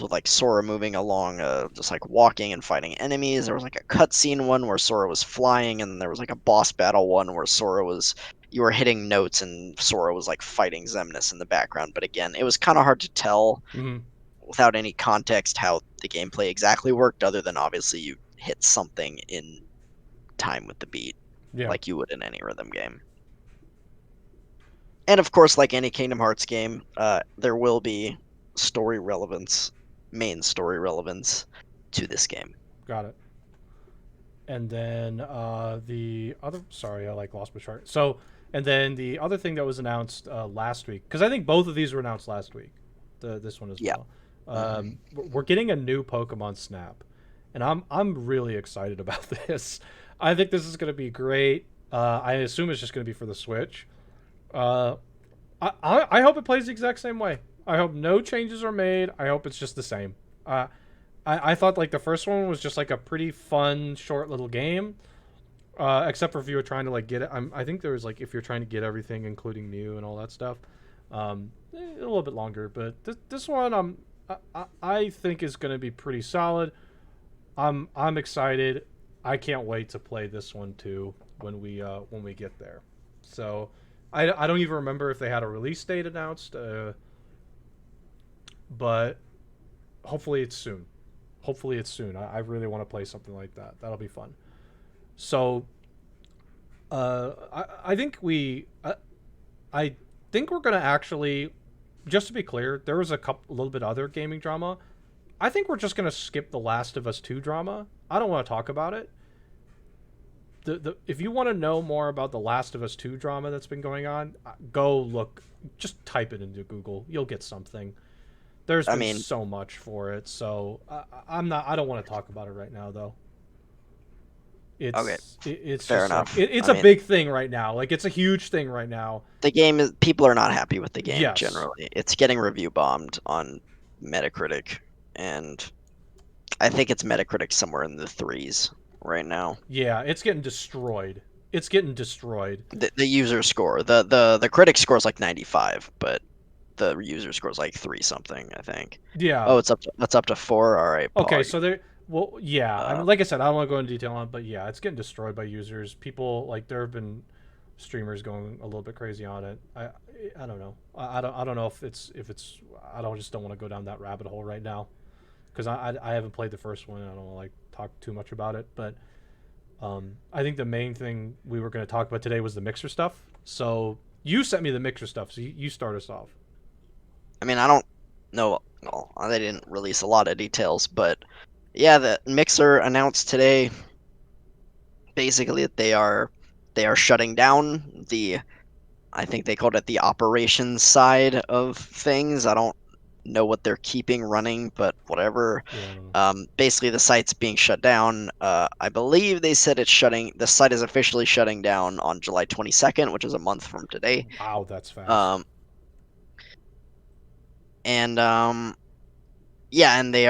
with like Sora moving along, just like walking and fighting enemies. There was like a cutscene one where Sora was flying, and there was like a boss battle one where you were hitting notes and Sora was like fighting Xemnas in the background. But again, it was kind of hard to tell Mm-hmm. without any context how the gameplay exactly worked, other than obviously you hit something in time with the beat, Yeah. like you would in any rhythm game. And of course, like any Kingdom Hearts game, there will be story relevance, main story relevance to this game. Got it. And then the other, sorry, I like lost my chart. So, and then the other thing that was announced last week, because I think both of these were announced last week, this one as Yeah. well. Hmm. We're getting a new Pokemon Snap, and I'm really excited about this. I think this is going to be great. I assume it's just going to be for the Switch. Uh, I hope it plays the exact same way. I hope no changes are made. I hope it's just the same. Uh, I thought like the first one was just like a pretty fun, short little game. Except for if you were trying to like get it. I think there was like if you're trying to get everything, including Mew and all that stuff, a little bit longer. But this one, I think is going to be pretty solid. I'm excited. I can't wait to play this one too when we get there. So I don't even remember if they had a release date announced, but hopefully it's soon. Hopefully it's soon. I really want to play something like that. That'll be fun. So I think I think we're gonna actually, just to be clear, there was a little bit other gaming drama. I think we're just gonna skip the Last of Us 2 drama. I don't want to talk about it. The if you want to know more about the Last of Us 2 drama that's been going on, go look. Just type it into Google. You'll get something. There's I been mean, so much for it, so I'm not. I don't want to talk about it right now, though. okay, It's fair just like enough. it's I a mean, big thing right now. Like it's a huge thing right now. the game is people are not happy with the game Yes. generally. It's getting review bombed on Metacritic, and I think it's Metacritic somewhere in the threes right now. Yeah, it's getting destroyed. It's getting destroyed. The user score, the critic score is like 95, but the user score is like three something, I think. Yeah. Oh, it's up to four. All right, Okay, Pog. so there well, yeah. I Uh, mean, like I said, I don't want to go into detail on it, but yeah, it's getting destroyed by users. People like there have been streamers going a little bit crazy on it. I don't know. I don't know if it's I don't just don't want to go down that rabbit hole right now because I haven't played the first one. I don't want to like talk too much about it, but I think the main thing we were going to talk about today was the mixer stuff. So you sent me the mixer stuff, so you start us off. I mean, I don't know. Well, they didn't release a lot of details, but yeah, the Mixer announced today basically that they are shutting down the. I think they called it the operations side of things. I don't know what they're keeping running, but whatever. Yeah, I don't know. Basically, the site's being shut down. I believe they said it's shutting. The site is officially shutting down on July 22nd, which is a month from today. Wow, that's fast. Um, and yeah, and they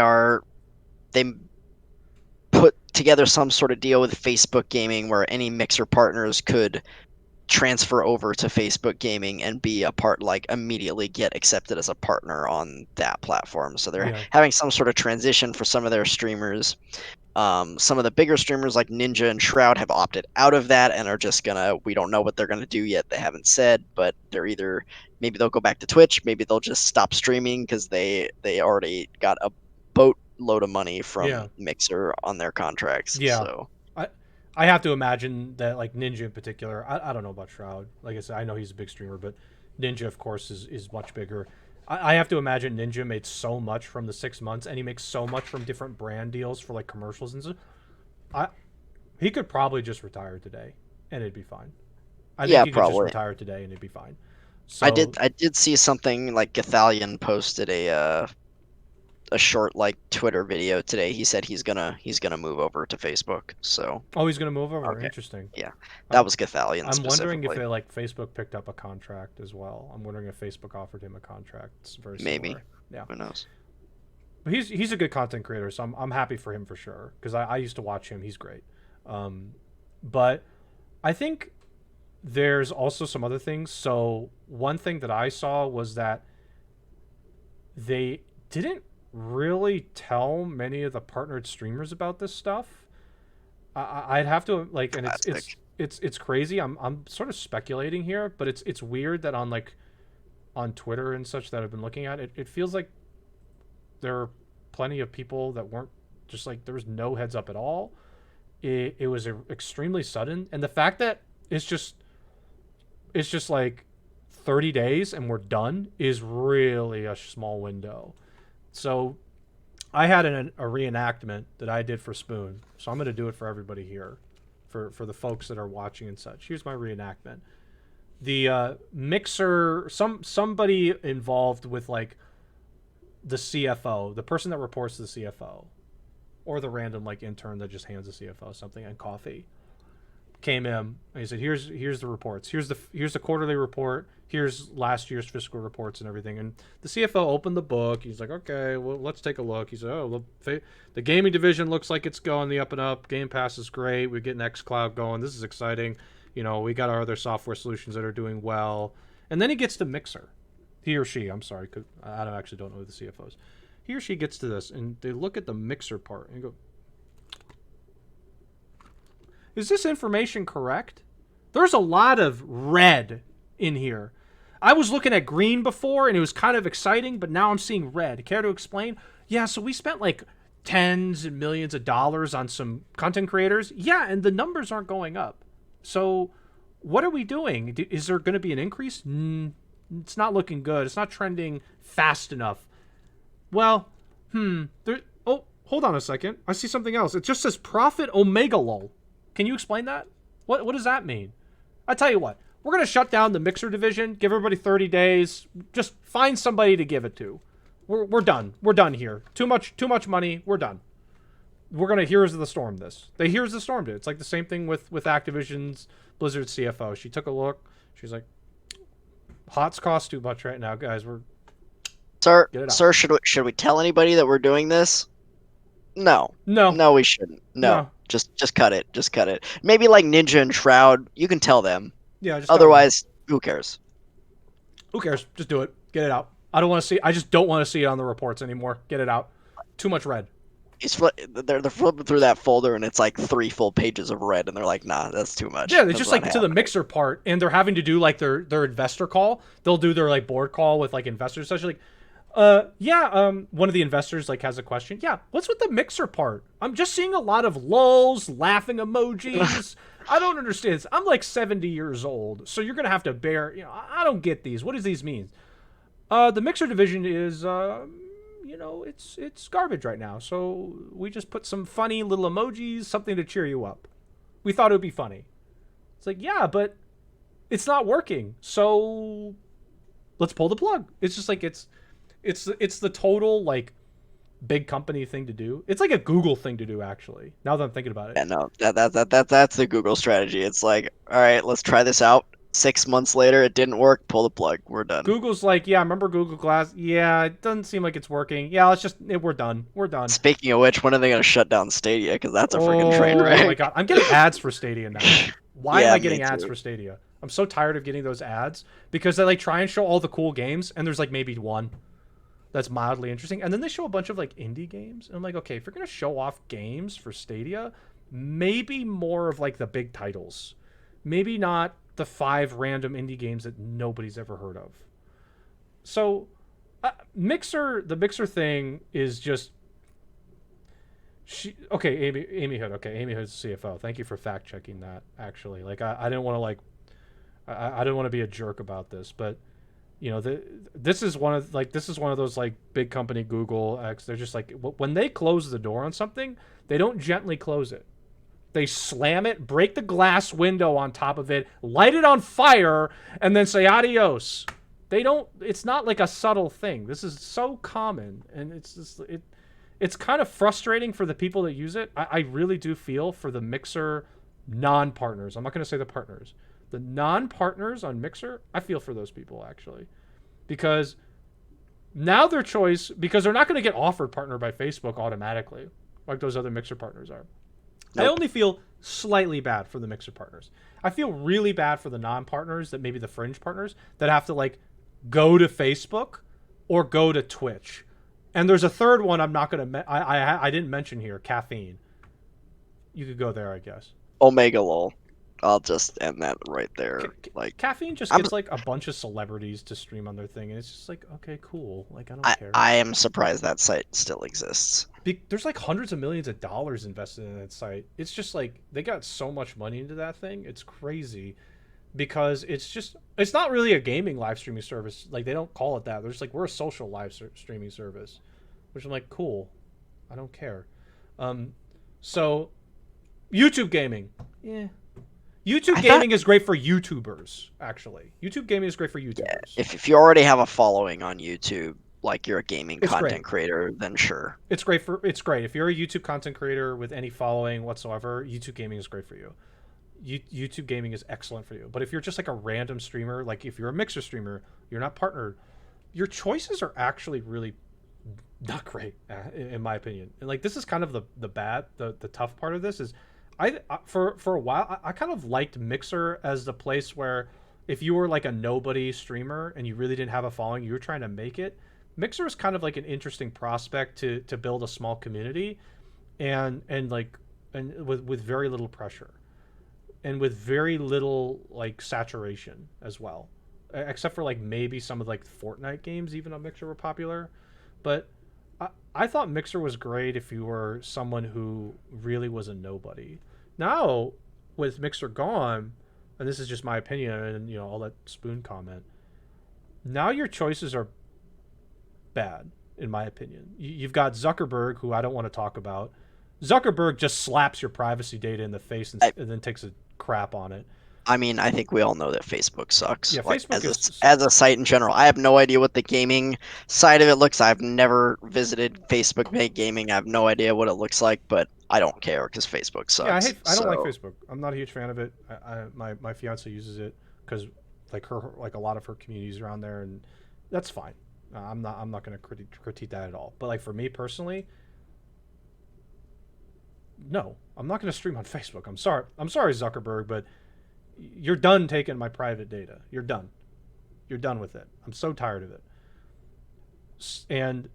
put together some sort of deal with Facebook Gaming where any Mixer partners could transfer over to Facebook Gaming and be a part, like immediately get accepted as a partner on that platform. So they're Yeah. having some sort of transition for some of their streamers. Some of the bigger streamers like Ninja and Shroud have opted out of that and are just gonna. We don't know what they're gonna do yet. They haven't said, but they're either maybe they'll go back to Twitch, maybe they'll just stop streaming because they already got a boatload of money from Yeah. Mixer on their contracts. Yeah. So I I have to imagine that like Ninja in particular. I don't know about Shroud. Like I said, I know he's a big streamer, but Ninja of course is much bigger. I have to imagine Ninja made so much from the 6 months, and he makes so much from different brand deals for like commercials and stuff. I He could probably just retire today, and it'd be fine. I think yeah, he could just probably. retire today, and it'd be fine. I So did I did see something like Gathalion posted a short like Twitter video today. He said he's gonna move over to Facebook. So oh, he's gonna move over. okay, Interesting. yeah, that I'm was Gathalion I'm wondering if specifically. they, like Facebook picked up a contract as well. I'm wondering if Facebook offered him a contract. It's very Maybe, similar. Yeah, who knows? but he's a good content creator, so I'm happy for him for sure because I used to watch him. He's great. Um, but I think there's also some other things. So one thing that I saw was that they didn't. really tell many of the partnered streamers about this stuff. I'd have to like, and Classic. it's crazy. I'm sort of speculating here, but it's weird that on Twitter and such that I've been looking at it, it feels like there are plenty of people that weren't just like there was no heads up at all. It was extremely sudden, and the fact that it's just it's just like 30 days and we're done is really a small window. So I had a reenactment that I did for Spoon, so I'm going to do it for everybody here, for the folks that are watching and such. Here's my reenactment. The mixer, somebody involved with like the CFO, the person that reports to the CFO, or the random like intern that just hands the CFO something and coffee, came in and he said, "Here's the reports. Here's the quarterly report. Here's last year's fiscal reports and everything." And the CFO opened the book. He's like, "Okay, well, let's take a look." He said, "Oh, the gaming division looks like it's going the up and up. Game Pass is great. We're getting xCloud going. This is exciting. You know, we got our other software solutions that are doing well." And then he gets to Mixer. He or she, I'm sorry, 'cause I actually don't know who the CFO is. He or she gets to this, and they look at the Mixer part and go, "Is this information correct? There's a lot of red in here. I was looking at green before and it was kind of exciting, but now I'm seeing red. Care to explain?" "Yeah, so we spent like tens and millions of dollars on some content creators." "Yeah, and the numbers aren't going up. So what are we doing? Is there going to be an increase?" It's not looking good. It's not trending fast enough." "Well, oh, hold on a second. I see something else. It just says profit omega lol. Can you explain that? What does that mean?" I tell you what, we're going to shut down the Mixer division, give everybody 30 days, just find somebody to give it to. We're done. We're done here. Too much money. We're done. We're going to Heroes of the Storm this. They Heroes of the Storm did. It's like the same thing with Activision's Blizzard CFO. She took a look. She's like, "HOTS cost too much right now, guys. We're Sir, get it out." sir, should we tell anybody that we're doing this? No. No, No, we shouldn't. No. no. Just cut it. Just cut it. Maybe like Ninja and Shroud, you can tell them. Yeah, just tell them. Otherwise, who cares? Who cares? Just do it. Get it out. I don't want to see. I just don't want to see it on the reports anymore. Get it out. Too much red. They're flipping through that folder and it's like 3 full pages of red, and they're like, nah, that's too much. Yeah, they That's just not like to the happening. Mixer part, and they're having to do like their investor call. They'll do their like board call with like investors, such like, one of the investors like has a question. "Yeah, what's with the Mixer part? I'm just seeing a lot of lulls, laughing emojis. I don't understand this. I'm like 70 years old, so you're gonna have to bear. You know, I don't get these. What does these mean?" The Mixer division is, it's garbage right now. So we just put some funny little emojis, something to cheer you up. We thought it would be funny." It's like, yeah, but it's not working. So let's pull the plug. It's just like it's the total like big company thing to do. It's like a Google thing to do, actually. Now that I'm thinking about it, Yeah, no, that's the Google strategy. It's like, all right, let's try this out. 6 months later, it didn't work. Pull the plug. We're done. Google's like, "Yeah, remember Google Glass? Yeah, it doesn't seem like it's working. Yeah, we're done. We're done." Speaking of which, when are they gonna shut down Stadia? Because that's a freaking train Oh my wreck. god, I'm getting ads for Stadia now. Why am Yeah, I me getting ads too. for Stadia? I'm so tired of getting those ads because they like try and show all the cool games, and there's like maybe one that's mildly interesting, and then they show a bunch of like indie games, and I'm like, okay, if you're gonna show off games for Stadia, maybe more of like the big titles, maybe not the 5 random indie games that nobody's ever heard of. So, the Mixer thing is just okay. Amy Hood. Okay, Amy Hood's the CFO. Thank you for fact checking that. Actually, like I didn't want to like I didn't want to be a jerk about this, but this is one of those like big company Google X. They're just like when they close the door on something, they don't gently close it. They slam it, break the glass window on top of it, light it on fire, and then say adios. They don't. It's not like a subtle thing. This is so common, and it's kind of frustrating for the people that use it. I really do feel for the Mixer non-partners. I'm not going to say the partners. The non-partners on Mixer, I feel for those people actually, because now their choice, because they're not going to get offered partner by Facebook automatically like those other Mixer partners are. I Nope. only feel slightly bad for the Mixer partners. I feel really bad for the non-partners, that maybe the fringe partners that have to like go to Facebook or go to Twitch. And there's a third one I'm not gonna. I didn't mention here. Caffeine. You could go there, I guess. Omega lol. I'll just end that right there. Like, Caffeine just I'm gets like a bunch of celebrities to stream on their thing, and it's just like, okay, cool. Like, I don't I care. I am surprised that site still exists. There's like hundreds of millions of dollars invested in that site. It's just like they got so much money into that thing. It's crazy because it's not really a gaming live streaming service. Like they don't call it that. They're just like we're a social streaming service, which I'm like cool. I don't care. Um, so YouTube gaming, yeah. YouTube I thought, gaming is great for YouTubers. Actually, YouTube gaming is great for yeah, YouTubers. if you already have a following on YouTube, like you're a gaming It's great. content creator, then sure. It's great if you're a YouTube content creator with any following whatsoever. YouTube gaming is great for you. YouTube gaming is excellent for you. But if you're just like a random streamer, like if you're a mixer streamer, you're not partnered, your choices are actually really not great, in my opinion. And like this is kind of the tough part of this is, for a while I kind of liked Mixer as the place where if you were like a nobody streamer and you really didn't have a following, you were trying to make it. Mixer is kind of like an interesting prospect to build a small community, and like and with very little pressure and with very little like saturation as well, except for like maybe some of like Fortnite games even on Mixer were popular, but I thought Mixer was great if you were someone who really was a nobody. Now with Mixer gone, and this is just my opinion, and I'll let Spoon comment. Now your choices are bad, in my opinion. You've got Zuckerberg, who I don't want to talk about. Zuckerberg just slaps your privacy data in the face I, and then takes a crap on it. I mean, I think we all know that Facebook sucks. Yeah, Like Facebook is. as a site in general, I have no idea what the gaming side of it looks. I've never visited Facebook gaming. I have no idea what it looks like, but I don't care because Facebook Yeah, sucks. I don't like So Facebook. I'm not a huge fan of it. My fiance uses it because like a lot of her communities around there, and that's fine. I'm not going to critique that at all. But like for me personally, no, I'm not going to stream on Facebook. I'm sorry, Zuckerberg, but you're done taking my private data. You're done. You're done with it. I'm so tired of it. And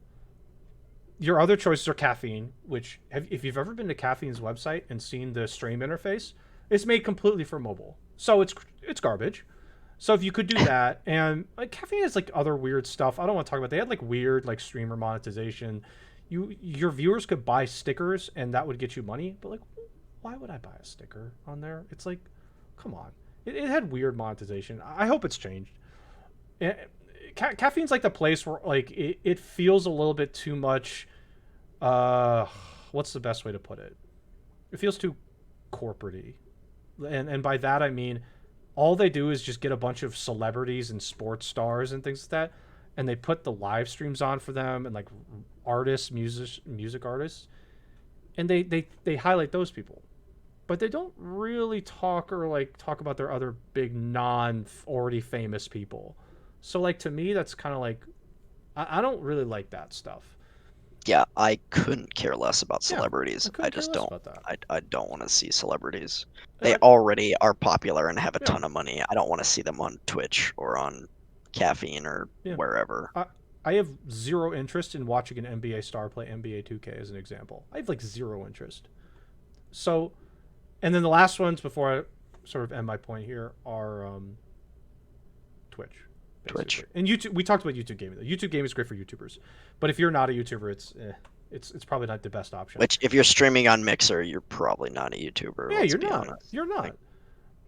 your other choices are Caffeine, which if you've ever been to Caffeine's website and seen the stream interface, it's made completely for mobile. So it's garbage. So if you could do that, and like Caffeine has like other weird stuff. I don't want to talk about. They had like weird like streamer monetization. Your viewers could buy stickers and that would get you money. But like, why would I buy a sticker on there? It's like, come on. It had weird monetization. I hope it's changed. Caffeine's like the place where like it feels a little bit too much. What's the best way to put it? It feels too corporate-y, and by that I mean all they do is just get a bunch of celebrities and sports stars and things like that, and they put the live streams on for them and like artists, music artists, and they highlight those people, but they don't really talk about their other big non already famous people. So like to me that's kind of like I don't really like that stuff. yeah, I couldn't care less about Yeah, I celebrities. I couldn't care just less don't. about that. I don't want to see celebrities. They Uh, already are popular and have a yeah, ton of money. I don't want to see them on Twitch or on Caffeine or yeah. wherever. I I have zero interest in watching an NBA star play NBA 2K as an example. I have like zero interest. So, and then the last ones before I sort of end my point here are Twitch, Twitch. basically. And YouTube. We talked about YouTube gaming. YouTube gaming is great for YouTubers, but if you're not a YouTuber, it's probably not the best option. Which, if you're streaming on Mixer, you're probably not a YouTuber. Yeah, Let's you're be not. honest. You're Like, not.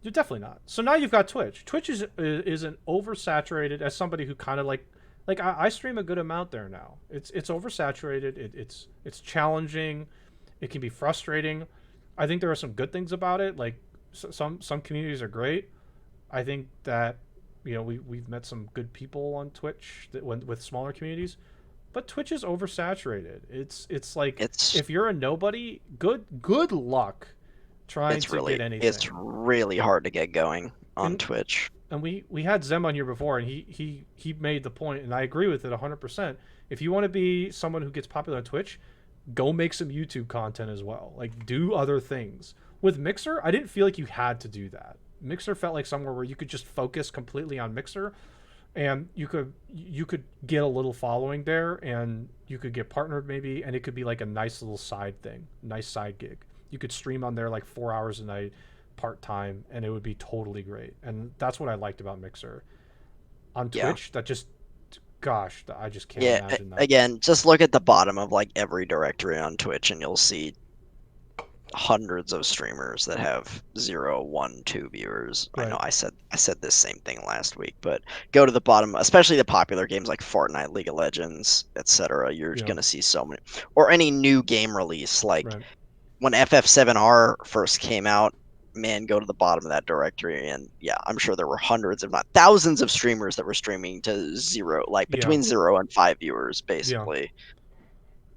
You're definitely not. So now you've got Twitch. Twitch is an oversaturated. As somebody who kind of like I stream a good amount there now. It's oversaturated. It's challenging. It can be frustrating. I think there are some good things about it. Like some communities are great. I think that we've met some good people on Twitch with smaller communities, but Twitch is oversaturated. It's like it's if you're a nobody, good luck trying to get it's anything. really hard to get going on And Twitch. we had Zem on here before, and he made the point, and I agree with it 100%. If you want to be someone who gets popular on Twitch, go make some YouTube content as well. Like do other things. With Mixer, I didn't feel like you had to do that. Mixer felt like somewhere where you could just focus completely on Mixer, and you could get a little following there, and you could get partnered maybe, and it could be like a nice little side thing, nice side gig. You could stream on there like 4 hours a night, part time, and it would be totally great. And that's what I liked about Mixer. On Yeah. Twitch, that just, gosh, I just can't Yeah, imagine that. again, just look at the bottom of like every directory on Twitch and you'll see hundreds of streamers that have 0, 1, 2 viewers. I know Right. I said this same thing last week, but go to the bottom, especially the popular games like Fortnite, League of Legends, etc. You're Yeah. gonna see so many, or any new game release like Right. when FF7R first came out. Man, go to the bottom of that directory, and yeah, I'm sure there were hundreds, if not thousands, of streamers that were streaming to zero, like Yeah. between 0 and 5 viewers, Yeah. basically.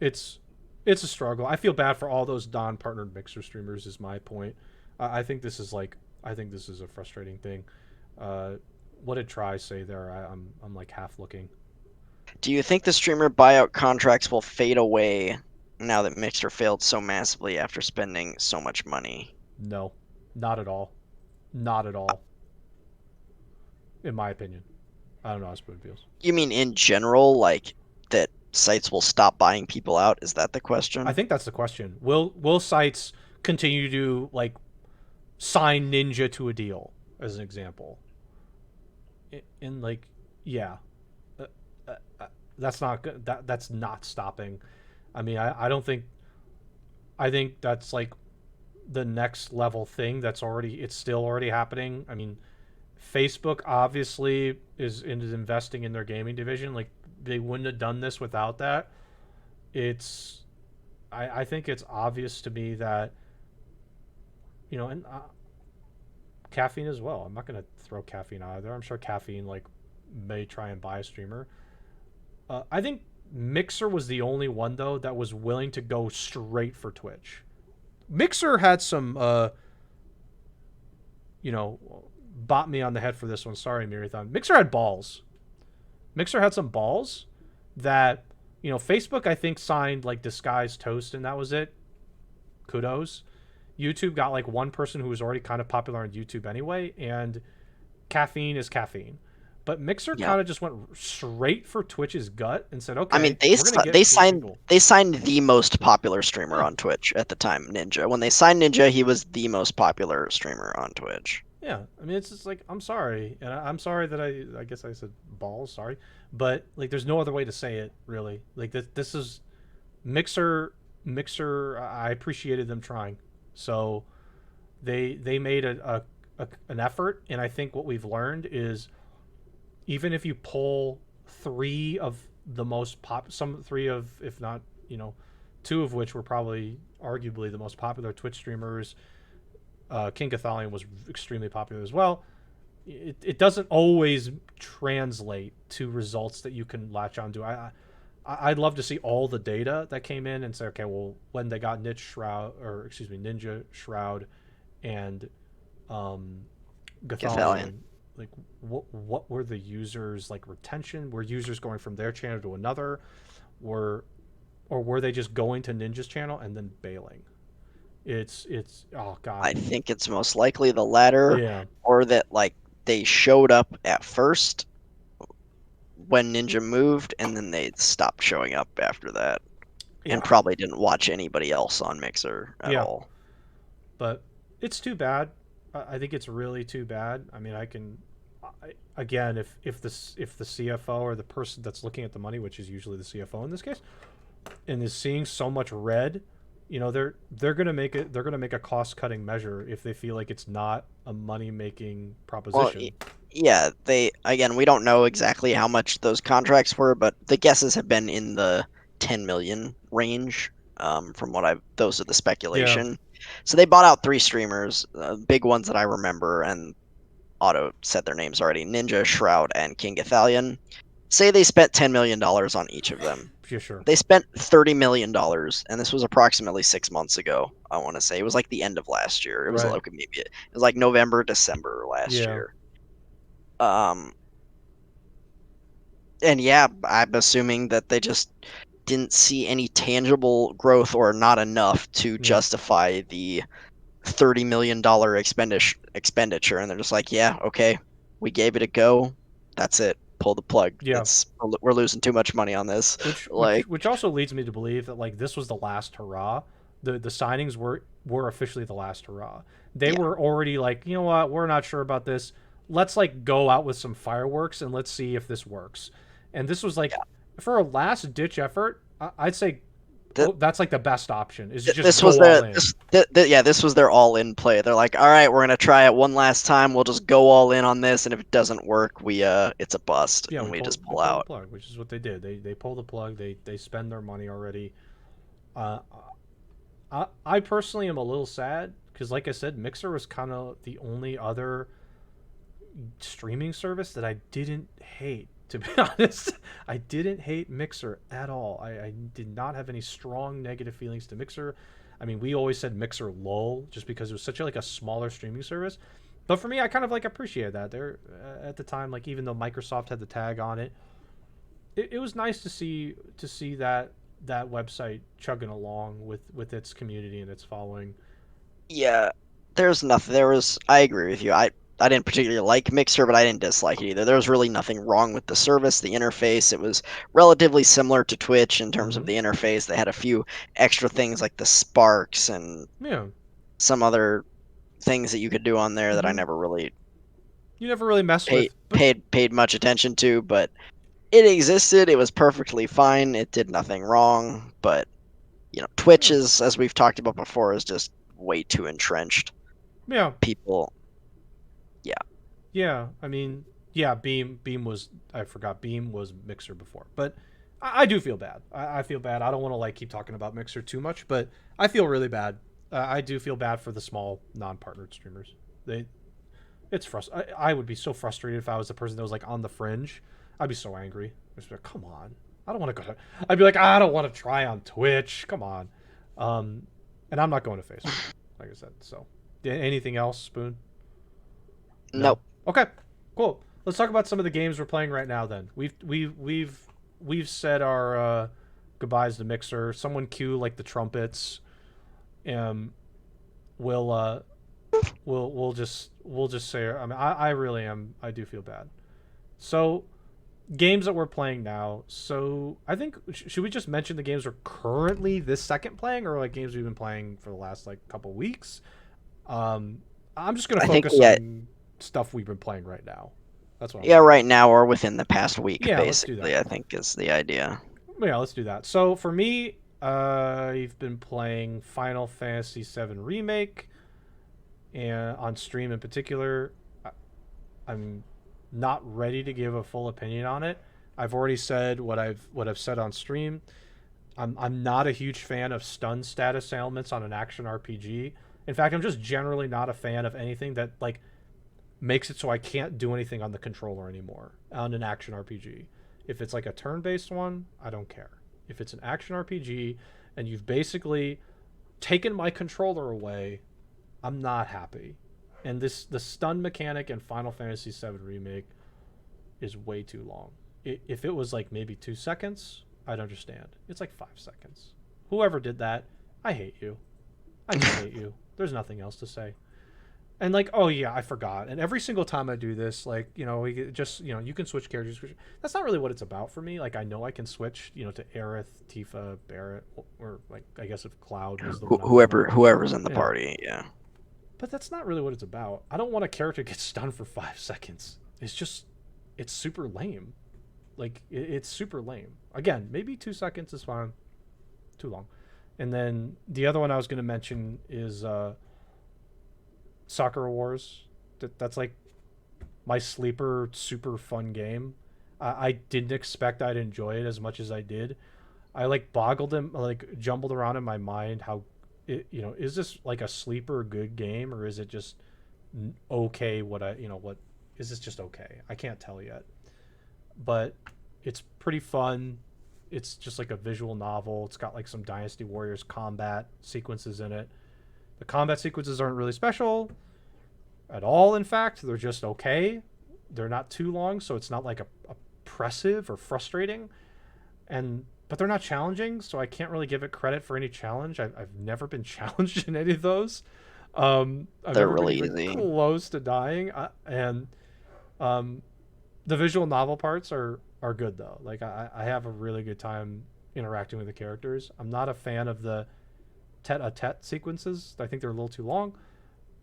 It's it's a struggle. I feel bad for all those non-partnered Mixer streamers. Is my point. I think this is like, I think this is a frustrating thing. Uh, what did Try say there? I'm like half looking. Do you think the streamer buyout contracts will fade away now that Mixer failed so massively after spending so much money? No, not at all. Not at all. In my opinion, I don't know how Spoon feels. You mean in general, like that sites will stop buying people out? Is that the I question? think that's the question. Will sites continue to like sign Ninja to a deal as an example? In like, yeah, uh, uh, that's not good. That's not stopping. I mean, I don't think. I think that's like the next level thing. It's still already happening. I mean, Facebook obviously is investing in their gaming division. Like, they wouldn't have done this without that. It's I think it's obvious to me that, and caffeine as well. I'm not gonna throw caffeine out there. I'm sure caffeine like may try and buy a streamer. I think Mixer was the only one though that was willing to go straight for Twitch. Mixer had some, you know, bought me on the head for this one. Sorry, Myriathon. Mixer had balls. Mixer had some balls that, Facebook I think signed like Disguised Toast and that was it. Kudos. YouTube got like one person who was already kind of popular on YouTube anyway, and caffeine is caffeine. But Mixer Yeah. kind of just went straight for Twitch's gut and said, I mean, "Okay, we're gonna they get these signed people." they signed the most popular streamer Yeah, on Twitch at the time, Ninja. When they signed Ninja, he was the most popular streamer on Twitch. yeah. I mean, it's just like, I'm sorry, and I'm sorry that I guess I said balls. Sorry, but like, there's no other way to say it really. Like this is Mixer. Mixer. I appreciated them trying, so they made an effort, and I think what we've learned is, even if you pull three of the most some three of, if not, two of which were probably arguably the most popular Twitch streamers. King Cathalion was extremely popular as well. It doesn't always translate to results that you can latch onto. I'd love to see all the data that came in and say, okay, well, when they got Niche Shroud, or excuse me, Ninja Shroud, and um, Gathalion. Gathalion, like what were the users like retention? Were users going from their channel to another? Were or were they just going to Ninja's channel and then bailing? It's oh god. I think it's most likely the latter, Yeah. or that like they showed up at first when Ninja moved, and then they stopped showing up after that, and Yeah. probably didn't watch anybody else on Mixer at Yeah. all. But it's too bad. I think it's really too bad. I mean, again, if the CFO or the person that's looking at the money, which is usually the CFO in this case, and is seeing so much red, they're gonna make it. They're gonna make a cost cutting measure if they feel like it's not a money making Well, proposition. yeah, they again, we don't know exactly how much those contracts were, but the guesses have been in the 10 million range. From what those are the Yeah. speculation. So they bought out three streamers, big ones that I remember, and Otto said their names already: Ninja, Shroud, and King Gathalion. Say they spent $10 million on each of them. Yeah. Sure. They spent $30 million, and this was approximately 6 months ago. I want to say it was like the end of last year. It was Right. like maybe it was like November, December last Yeah. year. Um, and yeah, I'm assuming that they just didn't see any tangible growth or not enough to Yeah. justify the $30 million expenditure, and they're just like, yeah, okay, we gave it a go. That's it. pull the plug. Yeah, We're losing too much money on this. which Like, which which also leads me to believe that like this was the last hurrah. The signings were officially the last hurrah. They yeah, were already like, you know what, we're not sure about this. Let's like go out with some fireworks and let's see if this works. And this was like yeah. for a last ditch effort. I'd say Th- that's like the best option is to just this was go all their in. yeah, this was their all in play. They're like, all right, we're gonna try it one last time. We'll just go all in on this, and if it doesn't work, it's a bust, Yeah, and we just we pull pulled the out. plug, which is what they did. They pulled the plug. They spend their money already. Uh, I personally am a little sad because, like I said, Mixer was kind of the only other streaming service that I didn't hate. To be honest, I didn't hate Mixer at all. I did not have any strong negative feelings to Mixer. I mean, we always said Mixer lull just because it was such a, like a smaller streaming service. But for me, I kind of like appreciated that. There at the time, like even though Microsoft had the tag on it, it was nice to see that website chugging along with its community and its following. Yeah, there's nothing. There was. I agree with you. I didn't particularly like Mixer, but I didn't dislike it either. There was really nothing wrong with the service, the interface. It was relatively similar to Twitch in terms of Mm-hmm. the interface. They had a few extra things like the sparks and Yeah. some other things that you could do on there that I Mm-hmm. never really You never really mess paid with, but paid much attention to, but it existed. It was perfectly fine. It did nothing wrong. But Twitch yeah, is, as we've talked about before, is just way too entrenched. yeah, People, yeah, yeah. I mean, yeah. Beam was I forgot Beam was Mixer before, but I do feel bad. I feel bad. I don't want to like keep talking about Mixer too much, but I feel really bad. I do feel bad for the small non-partnered streamers. They it's I would be so frustrated if I was the person that was like on the fringe. I'd be so angry. I'd just be like, come on. I don't want to go. I'd be like, I don't want to try on Twitch. Come on. Um, and I'm not going to Facebook, like I said. So, anything else, Spoon? No. nope. Okay. Cool. Let's talk about some of the games we're playing right now. Then we've said our goodbyes to Mixer. Someone cue like the trumpets. Um, we'll we'll just say. I mean, I really am. I do feel bad. So games that we're playing now. So I think should we just mention the games we're currently this second playing, or like games we've been playing for the last like couple weeks? Um, I'm just gonna I think focus on stuff we've been playing right now. That's what I'm yeah, gonna do. right now or within the past week, Yeah, let's do that. basically. I think is the idea. Yeah, let's do that. So for me, I've been playing Final Fantasy VII Remake, and on stream in particular, I'm not ready to give a full opinion on it. I've already said what I've said on stream. I'm not a huge fan of stun status ailments on an action RPG. In fact, I'm just generally not a fan of anything that like makes it so I can't do anything on the controller anymore on an action RPG. If it's like a turn-based one, I don't care. If it's an action RPG and you've basically taken my controller away, I'm not happy. And the stun mechanic in Final Fantasy VII Remake is way too long. If it was like maybe 2 seconds, I'd understand. It's like 5 seconds. Whoever did that, I hate you. I just hate you. There's nothing else to say. And like, oh yeah, I forgot. And every single time I do this, like, we just, you can switch characters. That's not really what it's about for me. Like, I know I can switch, to Aerith, Tifa, Barrett, or like, I guess if Cloud was the one I was on. Whoever's in the Yeah. party, yeah. But that's not really what it's about. I don't want a character to get stunned for 5 seconds. It's super lame. Like, it's super lame. Again, maybe 2 seconds is fine. Too long. And then the other one I was going to mention is Soccer Wars. That's like my sleeper super fun game. I didn't expect I'd enjoy it as much as I did. I like boggled and like jumbled around in my mind how is this like a sleeper good game, or is it just okay? What is this just okay? I can't tell yet, but it's pretty fun. It's just like a visual novel. It's got like some Dynasty Warriors combat sequences in it. The combat sequences aren't really special at all. In fact, they're just okay. They're not too long, so it's not like oppressive or frustrating. But they're not challenging, so I can't really give it credit for any challenge. I've never been challenged in any of those. I've They're never been really even easy. close to dying, and um, The visual novel parts are good though. Like I have a really good time interacting with the characters. I'm not a fan of the tete-a-tete sequences. I think they're a little too long.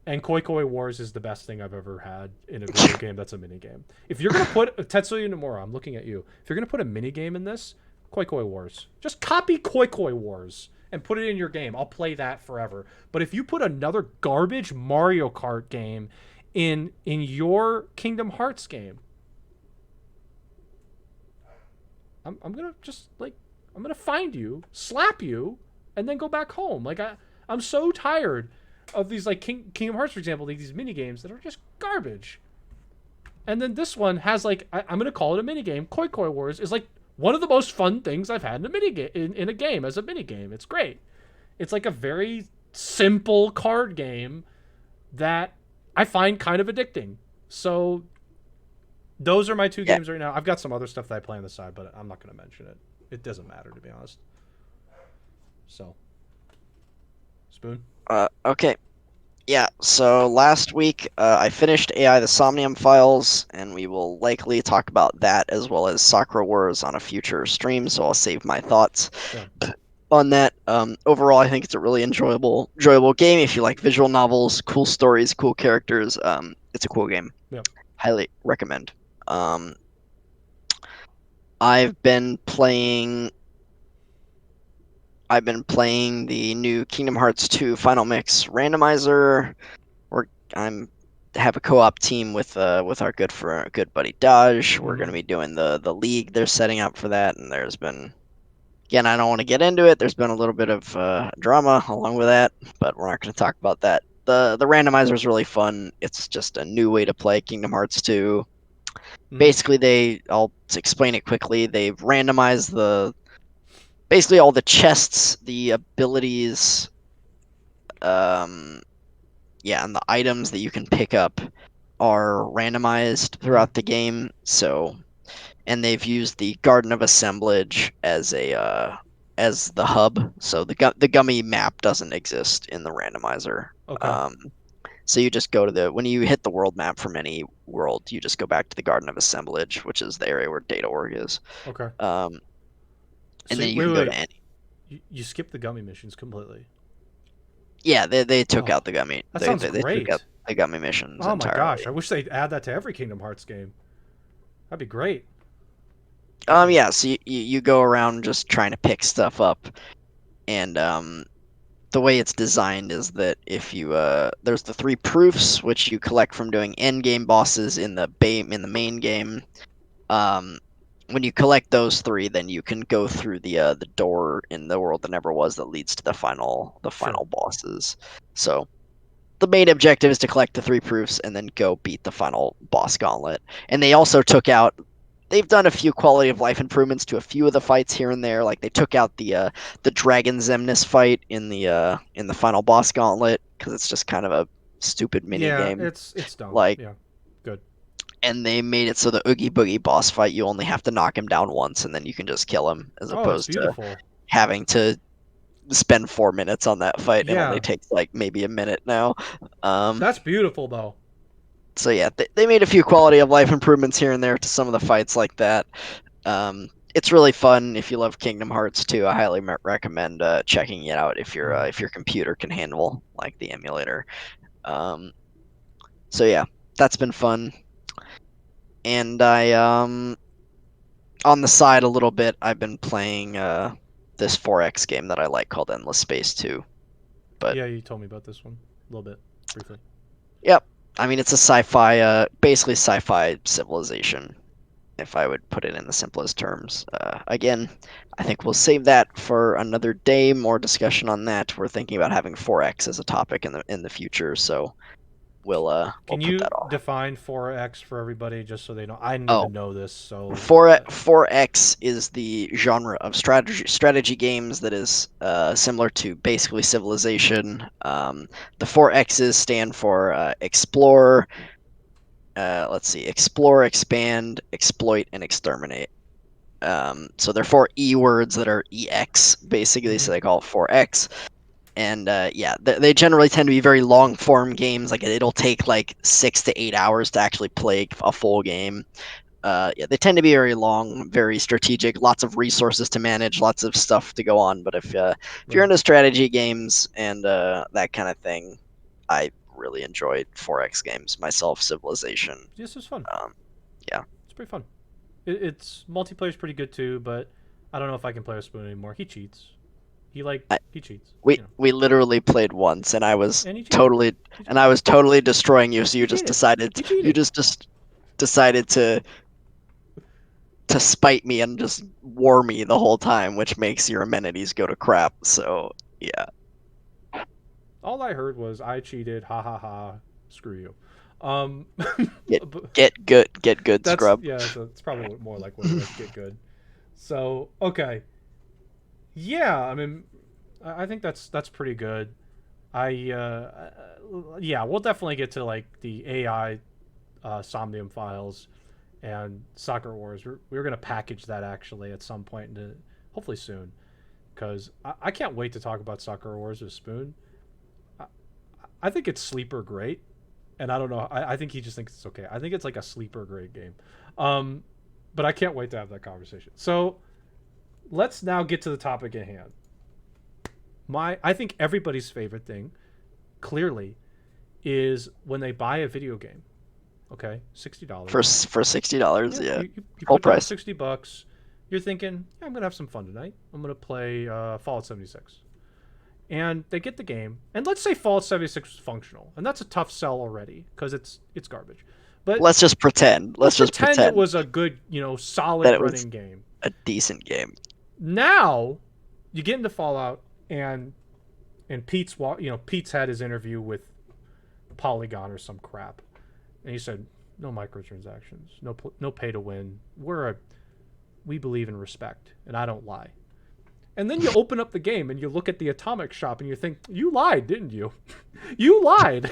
And Koi Koi Wars is the best thing I've ever had in a video game that's a mini game. If you're gonna put Tetsuya Nomura, I'm looking at you. If you're gonna put a mini game in this, Koi Koi Wars. Just copy Koi Koi Wars and put it in your game. I'll play that forever. But if you put another garbage Mario Kart game in your Kingdom Hearts game, I'm gonna just like I'm gonna find you, slap you, and then go back home. Like I'm so tired of these like Kingdom Hearts, for example, like these mini games that are just garbage. And then this one has like I'm gonna call it a mini game. Koi Koi Wars is like one of the most fun things I've had in a mini game in a game as a mini game. It's great. It's like a very simple card game that I find kind of addicting. So those are my two Yeah. games right now. I've got some other stuff that I play on the side, but I'm not going to mention it. It doesn't matter, to be honest. So, Spoon? Okay. Yeah, so last week I finished AI the Somnium Files, and we will likely talk about that as well as Sakura Wars on a future stream, so I'll save my thoughts Yeah. on that. Overall, I think it's a really enjoyable game. If you like visual novels, cool stories, cool characters, it's a cool game. Yeah. Highly recommend. Um, I've been playing. I've been playing the new Kingdom Hearts 2 Final Mix randomizer. We're I'm have a co-op team with our good buddy Dodge. We're Mm-hmm. going to be doing the league they're setting up for that, and there's been again, I don't want to get into it. There's been a little bit of drama along with that, but we're not going to talk about that. The randomizer is really fun. It's just a new way to play Kingdom Hearts 2. Mm-hmm. Basically, I'll explain it quickly. They've randomized the basically all the chests, the abilities, um, yeah, and the items that you can pick up are randomized Mm-hmm. throughout the game. So, and they've used the Garden of Assemblage as the hub. So the gummy map doesn't exist in the randomizer. Okay. Um, so you just go to the when you hit the world map from any world, you just go back to the Garden of Assemblage, which is the area where Data Org is. Okay. Um, and So, then wait, you wait, can go to wait. any. You skipped the gummy missions completely. Yeah, they took out Oh, the gummy. that They sounds they, they took out great. the gummy missions Oh my gosh. entirely. I wish they'd add that to every Kingdom Hearts game. That'd be great. Yeah, so you go around just trying to pick stuff up, and the way it's designed is that if you there's the three proofs which you collect from doing end game bosses in the main game. Um, when you collect those three, then you can go through the door in the world that never was that leads to the Sure. final bosses. So the main objective is to collect the three proofs and then go beat the final boss gauntlet. And they also took out they've done a few quality of life improvements to a few of the fights here and there. Like they took out the Dragon Zemnis fight in the final boss gauntlet because it's just kind of a stupid mini Yeah, game. it's dumb. Like, Yeah. Good. and they made it so the Oogie Boogie boss fight you only have to knock him down once and then you can just kill him, as Oh, that's opposed to beautiful. having to spend 4 minutes on that fight. It only Yeah. takes like maybe a minute now. Um, That's beautiful though. so yeah, they made a few quality of life improvements here and there to some of the fights like that. It's really fun if you love Kingdom Hearts 2. I highly recommend checking it out Mm-hmm. if your computer can handle like the emulator. Um, so yeah, that's been fun. And I on the side a little bit, I've been playing this 4X game that I like called Endless Space 2. But Yeah, you told me about this one a little bit briefly. yep, I mean it's a sci-fi, basically sci-fi civilization, if I would put it in the simplest terms. Again, I think we'll save that for another day. More discussion on that. We're thinking about having 4X as a topic in the future, so we'll Can put you that off. define 4X for everybody just so they know? I didn't Oh, even know this, so 4X is the genre of strategy games that is similar to basically Civilization. The 4X's stand for explore. Let's see, explore, expand, exploit, and exterminate. So they're four E words that are EX basically, mm-hmm. so they call it 4X. And yeah, they generally tend to be very long form games. Like it'll take like 6 to 8 hours to actually play a full game. Yeah, they tend to be very long, very strategic, lots of resources to manage, lots of stuff to go on. But if you're Right. into strategy games and that kind of thing, I really enjoyed 4X games myself. Civilization, This is fun. um, yeah, It's pretty fun. It's multiplayer's pretty good too, but I don't know if I can play with Spoon anymore. He cheats. I, He cheats. we You know. we literally played once, and And he cheated. totally He and cheated. I was totally destroying you. So He cheated. He you cheated. just decided to spite me and just war me the whole time, which makes your amenities go to crap. So yeah, All I heard was I cheated. Ha ha ha. Screw you. Um, get but get good, that's scrub. yeah. It's probably more like what it was. Get good. So okay. Yeah. I mean, I think that's pretty good. Yeah, we'll definitely get to like the AI Somnium files and Soccer Wars. We're going to package that actually at some point, hopefully soon, because I can't wait to talk about Soccer Wars with Spoon. I, I think it's sleeper great, and I don't know. I think he just thinks it's okay. I think it's like a sleeper great game, um, but I can't wait to have that conversation. So let's now get to the topic at hand. I think everybody's favorite thing, clearly, is when they buy a video game. Okay, For $60. $60, Yeah, yeah, you full put down price. $60. You're thinking, yeah, I'm gonna have some fun tonight. I'm gonna play Fallout 76, and they get the game. And let's say Fallout 76 is functional, and that's a tough sell already because it's garbage. But Let's just pretend. let's Let's just pretend it pretend was a good, solid that it was running game. a decent game. Now you get into Fallout, and Pete's had his interview with Polygon or some crap, and he said no microtransactions, no pay to win. We believe in respect, and I don't lie. And then you open up the game and you look at the atomic shop and you think, you lied, didn't you? You lied.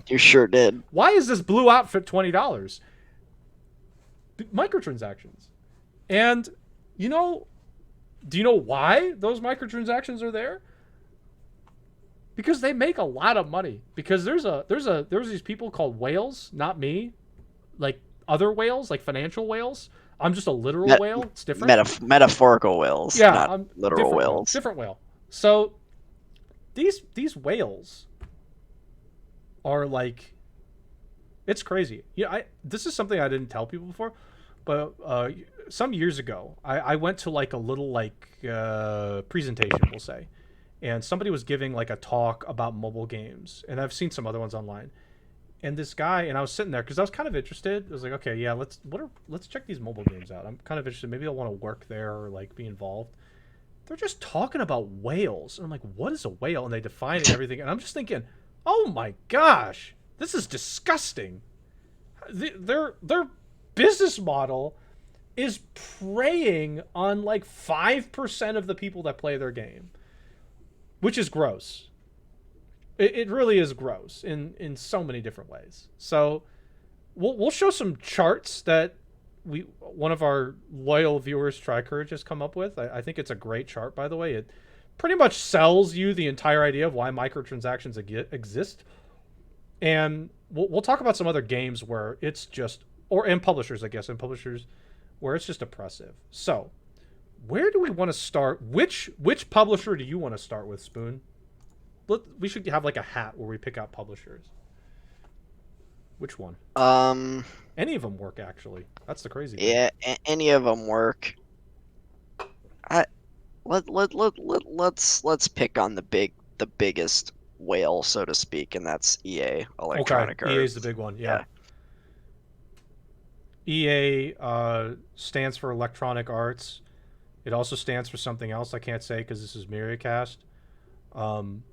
You sure did. Why is this blue outfit $20? Microtransactions. And you know, do you know why those microtransactions are there? Because they make a lot of money. Because there's these people called whales, not me, like other whales, like financial whales. I'm just a literal Met- whale. It's different. metaphorical whales, Yeah, not I'm literal different whale. whales. Different whale. So these whales are like, it's crazy. Yeah, this is something I didn't tell people before, but some years ago, I went to like a little like presentation, we'll say, and somebody was giving like a talk about mobile games, and I've seen some other ones online. And this guy, and I was sitting there because I was kind of interested. I was like, okay, yeah, let's check these mobile games out. I'm kind of interested. Maybe I'll want to work there or like be involved. They're just talking about whales, and I'm like, what is a whale? And they define it and everything, and I'm just thinking, oh my gosh, this is disgusting. Their business model is preying on like 5% of the people that play their game, which is gross. It really is gross in so many different ways. So we'll show some charts that one of our loyal viewers, Tricourage, has come up with. I think it's a great chart, by the way. It pretty much sells you the entire idea of why microtransactions exist. And we'll talk about some other games where it's just, and publishers, I guess, and publishers where it's just oppressive. So where do we want to start? Which publisher do you want to start with, Spoon? We should have like a hat where we pick out publishers. Which one? Um, Any of them work, actually. That's the crazy thing. yeah, any of them work. I let's pick on the biggest whale, so to speak, and that's EA, Okay, Electronic EA is the Arts. big one. Yeah, Yeah, EA stands for Electronic Arts. It also stands for something else I can't say because this is Myriacast. Um,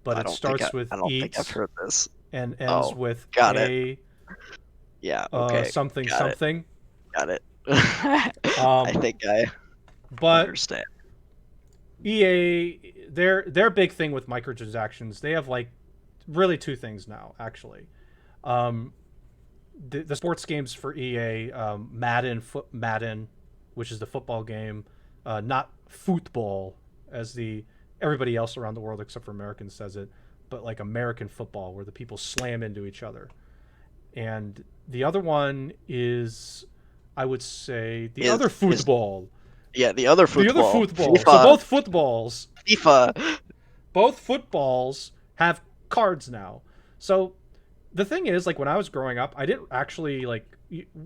but it starts with I don't think I've eats heard this. and ends Oh, with got it. a Yeah, okay, something got it, something. got it. I Um, think I but understand. EA, their big thing with microtransactions, they have like really two things now actually. Um, the sports games for EA, Madden, which is the football game, not football as the everybody else around the world except for Americans says it, but like American football where the people slam into each other. And the other one is I would say the Is other is football. yeah, the other The other football, football. So FIFA, both footballs, FIFA. both footballs have cards now. So the thing is, like when I was growing up, I didn't actually like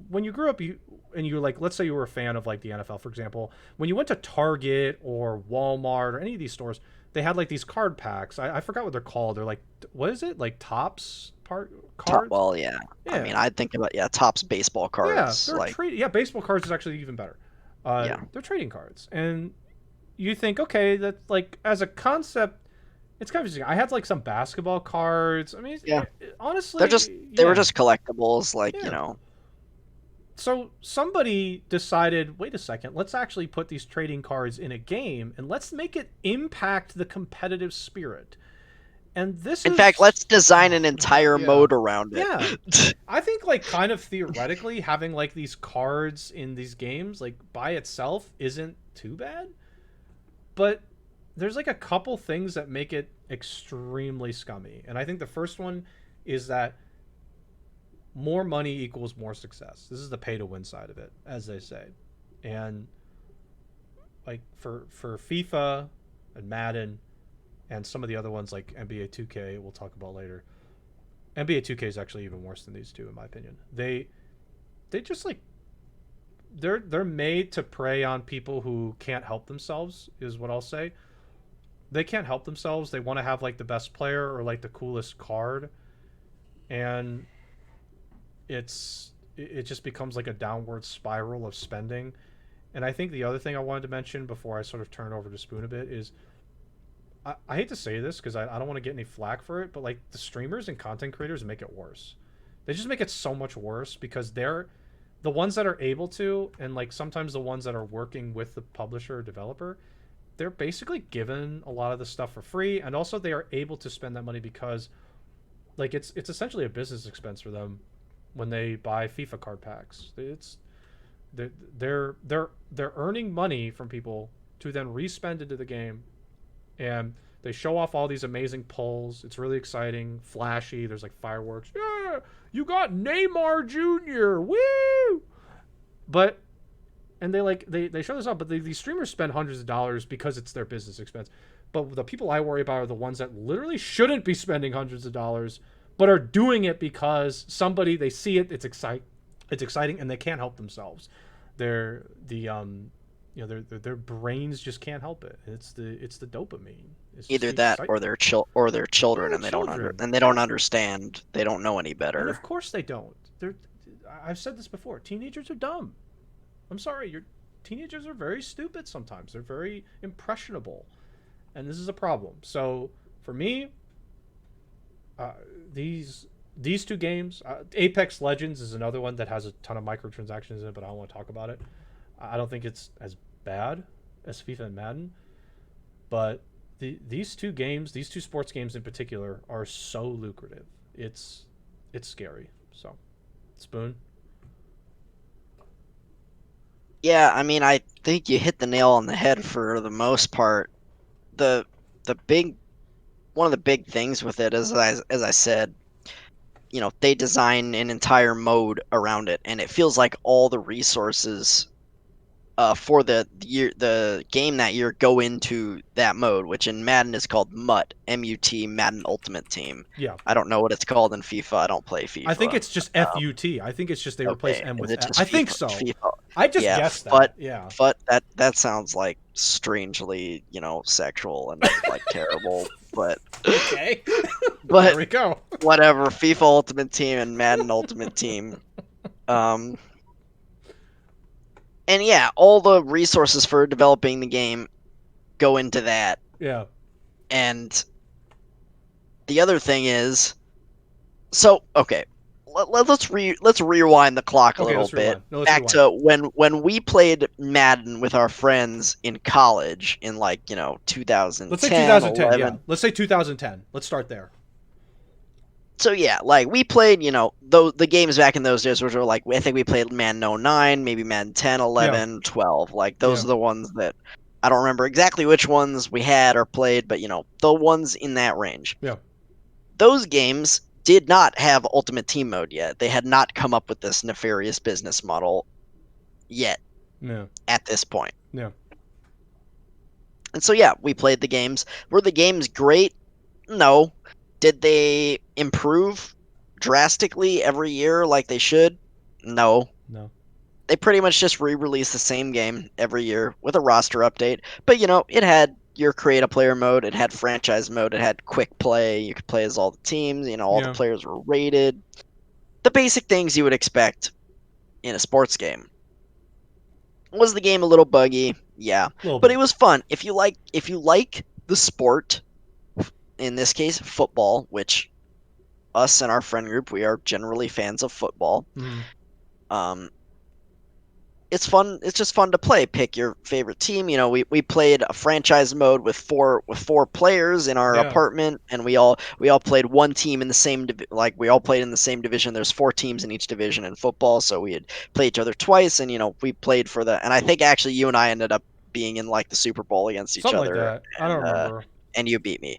when you grew up, and you like, let's say you were a fan of like the NFL, for example. When you went to Target or Walmart or any of these stores, they had like these card packs. I forgot what they're called. They're like, what is it? Like tops part Top, cards? well, yeah. I Yeah, mean, I'd think about Topps baseball yeah. cards. They're Like, trade. Yeah, baseball cards is actually even better. yeah. They're trading cards, and you think, okay, that like as a concept, it's kind of interesting. I had like some basketball cards. I mean, Yeah. honestly, They were yeah, just collectibles, like, yeah. So somebody decided, wait a second, let's actually put these trading cards in a game and let's make it impact the competitive spirit. And this in fact, is, let's design an entire yeah, mode around it. yeah. I think like kind of theoretically having like these cards in these games like by itself isn't too bad, but there's like a couple things that make it extremely scummy. And I think the first one is that more money equals more success. This is the pay to win side of it, as they say. And like for FIFA and Madden and some of the other ones like NBA 2K, we'll talk about later. NBA 2K is actually even worse than these two, in my opinion. They just like they're made to prey on people who can't help themselves, is what I'll say. They can't help themselves. They want to have like the best player or like the coolest card, and it just becomes like a downward spiral of spending. And I think the other thing I wanted to mention before I sort of turn it over to Spoon a bit is I hate to say this because I don't want to get any flack for it, but like the streamers and content creators make it worse. They just make it so much worse because they're the ones that are able to, and like sometimes the ones that are working with the publisher or developer, they're basically given a lot of the stuff for free, and also they are able to spend that money because like it's essentially a business expense for them when they buy FIFA card packs. It's they're earning money from people to then respend into the game, and they show off all these amazing pulls. It's really exciting, flashy. There's like fireworks. Yeah, you got Neymar Jr. Woo! But and they show this up, but these streamers spend hundreds of dollars because it's their business expense. But the people I worry about are the ones that literally shouldn't be spending hundreds of dollars, but are doing it because somebody they see it, it's exciting, and they can't help themselves. They're the their brains just can't help it. It's the dopamine. It's just Either the that or excitement. their children, Yeah, and children. they don't understand. They don't know any And better. of course they don't. I've said this before. Teenagers are dumb. I'm sorry. Your teenagers are very stupid sometimes. They're very impressionable, and this is a problem. So for me, uh, these two games, Apex Legends is another one that has a ton of microtransactions in it, but I don't want to talk about it. I don't think it's as bad as FIFA and Madden, but these two games, these two sports games in particular, are so lucrative. It's scary. So, Spoon. Yeah, I mean, I think you hit the nail on the head for the most part. The the big one of the big things with it is, as I said, they design an entire mode around it, and it feels like all the resources for the game that year go into that mode, which in Madden is called MUT, MUT, Madden Ultimate Team. Yeah, I don't know what it's called in FIFA. I don't play I think FIFA. it's just FUT. I think it's just they replace Okay, M is with it F. just I think FIFA? so. FIFA. I just Yeah, guessed that. Yeah. that sounds like strangely, sexual and like terrible, Okay. There but we go. whatever. FIFA Ultimate Team and Madden Ultimate Team. Um, and yeah, all the resources for developing the game go into that. Yeah. And the other thing is, so okay, let's rewind the clock a Okay, little let's bit rewind. No, let's back rewind. to when we played Madden with our friends in college in like Let's say 2010, 2010. Yeah. 11. Let's say 2010. Let's start there. So yeah, like we played, the games back in those days, which were like, I think we played Madden 09, maybe Madden 10, Yeah. 11, 12. Like those Yeah. are the ones that I don't remember exactly which ones we had or played, but the ones in that range. Yeah. Those games did not have Ultimate Team mode yet. They had not come up with this nefarious business model. yet Yeah. at this point. Yeah. And so yeah, we played the games. Were the games great? No. Did they improve drastically every year like they should? No. No. They pretty much just re-release the same game every year with a roster update. But it had your create a player mode, it had franchise mode, it had quick play. You could play as all the teams. All the Yeah. players were rated. The basic things you would expect in a sports game. Was the game a little buggy? Yeah, A little but it bit. was fun. If you like the sport, in this case football, which us and our friend group, we are generally fans of football. Mm. Um, it's fun. It's just fun to play. Pick your favorite team. We played a franchise mode with four players in our Yeah. apartment, and we all played one team in the same like we all played in the same division. There's four teams in each division in football, so we had played each other twice, and we played for the. And I think actually you and I ended up being in like the Super Bowl against each Something like other, that. I don't and remember. and you beat me.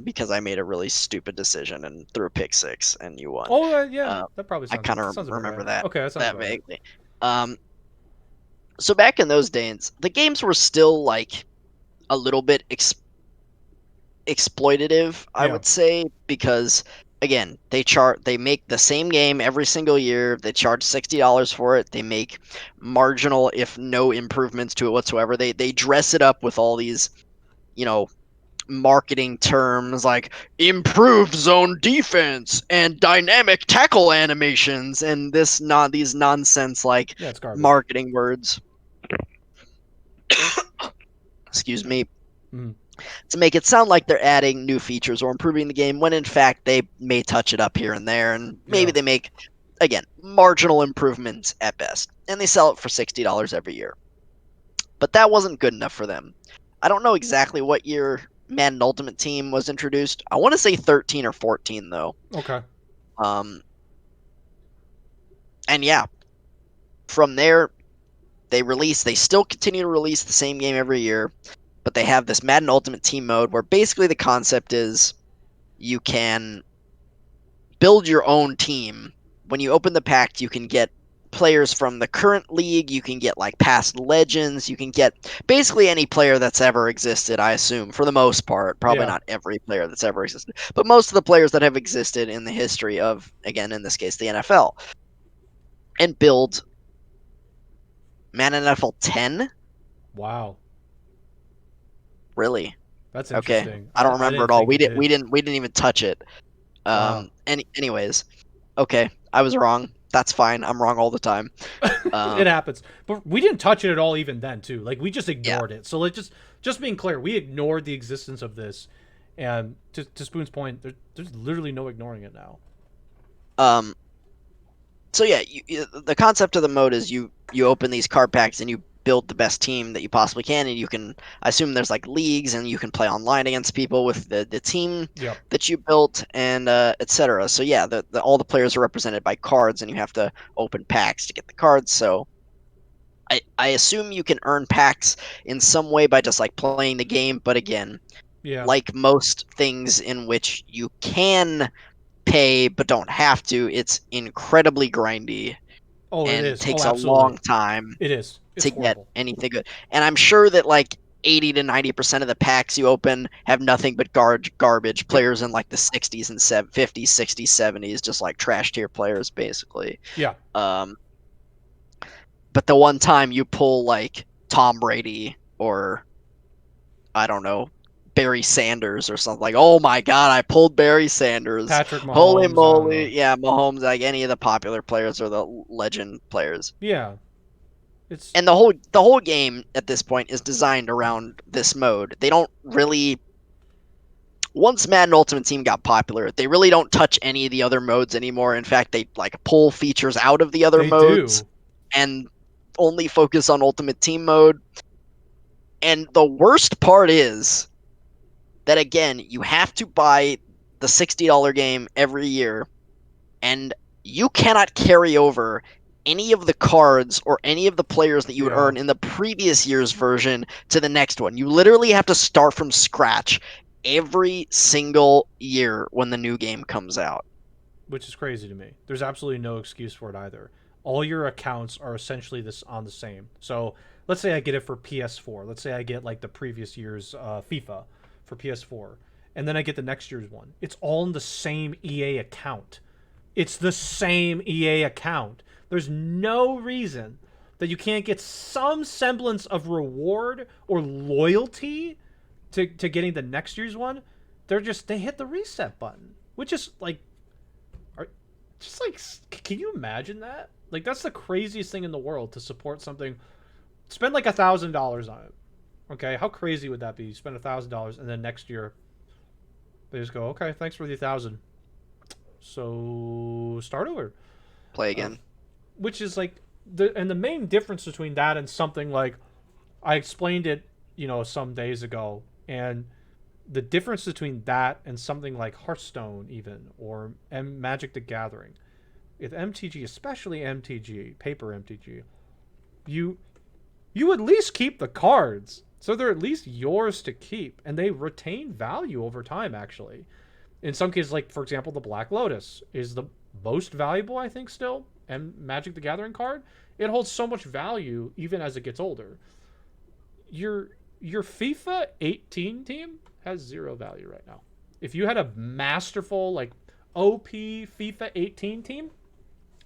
Because I made a really stupid decision and threw a pick six, and you won. Oh, yeah. Uh, That probably I sounds. kind That of sounds about remember right. that Okay, that sounds that about right. vaguely. Um, so back in those days, the games were still like a little bit exploitative, I Yeah. would say, because again, they make the same game every single year. They charge $60 for it. They make marginal, if no improvements to it whatsoever. They dress it up with all these, you know, marketing terms like improved zone defense and dynamic tackle animations and these nonsense like Yeah, it's garbage. marketing words. Excuse me, Mm. to make it sound like they're adding new features or improving the game when in fact they may touch it up here and there, and maybe Yeah. they make, again, marginal improvements at best, and they sell it for $60 every year. But that wasn't good enough for them. I don't know exactly what year Madden Ultimate Team was introduced. I want to say 13 or 14 though. Okay. um and yeah, from there they still continue to release the same game every year, but they have this Madden Ultimate Team mode where basically the concept is you can build your own team. When you open the pack, you can get players from the current league, you can get like past legends, you can get basically any player that's ever existed, I assume, for the most part. Probably Yeah. not every player that's ever existed, but most of the players that have existed in the history of, again, in this case, the NFL, and build Man NFL 10? Wow. Really? That's Okay. interesting. I don't I remember didn't at all. think We it didn't we did. didn't we didn't even touch it. Wow. Anyways, okay. I was wrong. That's fine. I'm wrong all the time. It Um happens. But we didn't touch it at all even then too. Like we just yeah. ignored it. So like just being clear, we ignored the existence of this. And to Spoon's point, there's literally no ignoring it now. Um so yeah, the concept of the mode is you open these card packs and you build the best team that you possibly can, and you can, I assume there's like leagues, and you can play online against people with the team Yep. that you built, and etc. So yeah, all the players are represented by cards, and you have to open packs to get the cards. So I assume you can earn packs in some way by just like playing the game, but again, Yeah. like most things in which you can pay but don't have to, it's incredibly grindy Oh, it and is. Oh, takes a absolutely. long time It is. It's to get horrible. anything good. And I'm sure that like 80 to 90% of the packs you open have nothing but garbage Yep. players in like the 60s and 50s, 60s, 70s, just like trash tier players basically. Yeah. Um, but the one time you pull like Tom Brady or I don't know, Barry Sanders or something, like, oh my god, I pulled Barry Sanders. Patrick Holy Mahomes. I don't know. moly. Yeah, Mahomes, like any of the popular players or the legend players. Yeah. It's And the whole game at this point is designed around this mode. They don't really, once Madden Ultimate Team got popular, they really don't touch any of the other modes anymore. In fact, they like pull features out of the other they modes do, and only focus on Ultimate Team mode. And the worst part is that, again, you have to buy the $60 game every year, and you cannot carry over any of the cards or any of the players that you would yeah, earn in the previous year's version to the next one. You literally have to start from scratch every single year when the new game comes out. which is crazy to me. There's absolutely no excuse for it either. all your accounts are essentially this on the same. So let's say I get it for PS4. Let's say I get like the previous year's FIFA for PS4, and then I get the next year's one. It's all in the same EA account. It's the same EA account. There's no reason that you can't get some semblance of reward or loyalty to getting the next year's one. They hit the reset button, which is like, are just like, can you imagine that? Like, that's the craziest thing in the world, to support something. Spend like $1,000 on it. Okay, how crazy would that be? You spend $1,000 and then next year they just go, okay, thanks for the 1,000. So start over. Play Uh, again. which is like the main difference between that and something like, I explained it, some days ago, and the difference between that and something like Hearthstone, even, or Magic the Gathering, with MTG, especially MTG, paper MTG, you you at least keep the cards, so they're at least yours to keep, and they retain value over time. Actually, in some cases, like for example, the Black Lotus is the most valuable, I think, still, and Magic the Gathering card. It holds so much value even as it gets older. Your your FIFA 18 team has zero value right now. If you had a masterful, like, OP FIFA 18 team,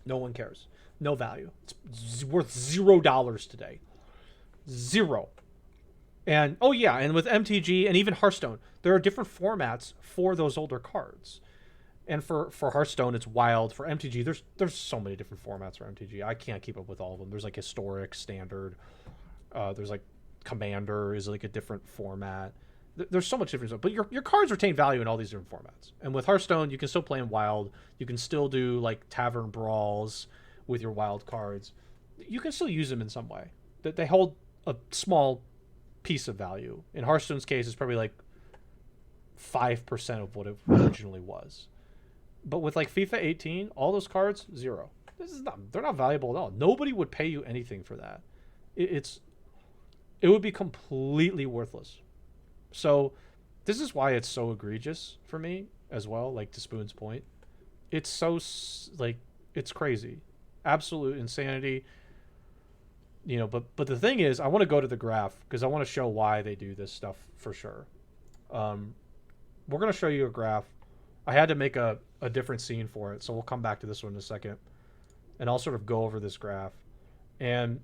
no one cares. No value. It's worth $0 today. Zero. And oh yeah, and with MTG and even Hearthstone, there are different formats for those older cards. And for Hearthstone, it's wild. For MTG, there's so many different formats for MTG. I can't keep up with all of them. There's like historic, standard. There's like Commander is like a different format. There's so much different stuff. But your cards retain value in all these different formats. And with Hearthstone, you can still play in wild. You can still do like tavern brawls with your wild cards. You can still use them in some way. That they hold a small piece of value. In Hearthstone's case, it's probably like 5% of what it originally was. But with like FIFA 18, all those cards, zero. They're not valuable at all. Nobody would pay you anything for that. It's it would be completely worthless. So this is why it's so egregious for me as well. Like, to Spoon's point, it's so like, it's crazy, absolute insanity. But the thing is, I want to go to the graph because I want to show why they do this stuff for sure. We're gonna show you a graph. I had to make a different scene for it, so we'll come back to this one in a second, and I'll sort of go over this graph. And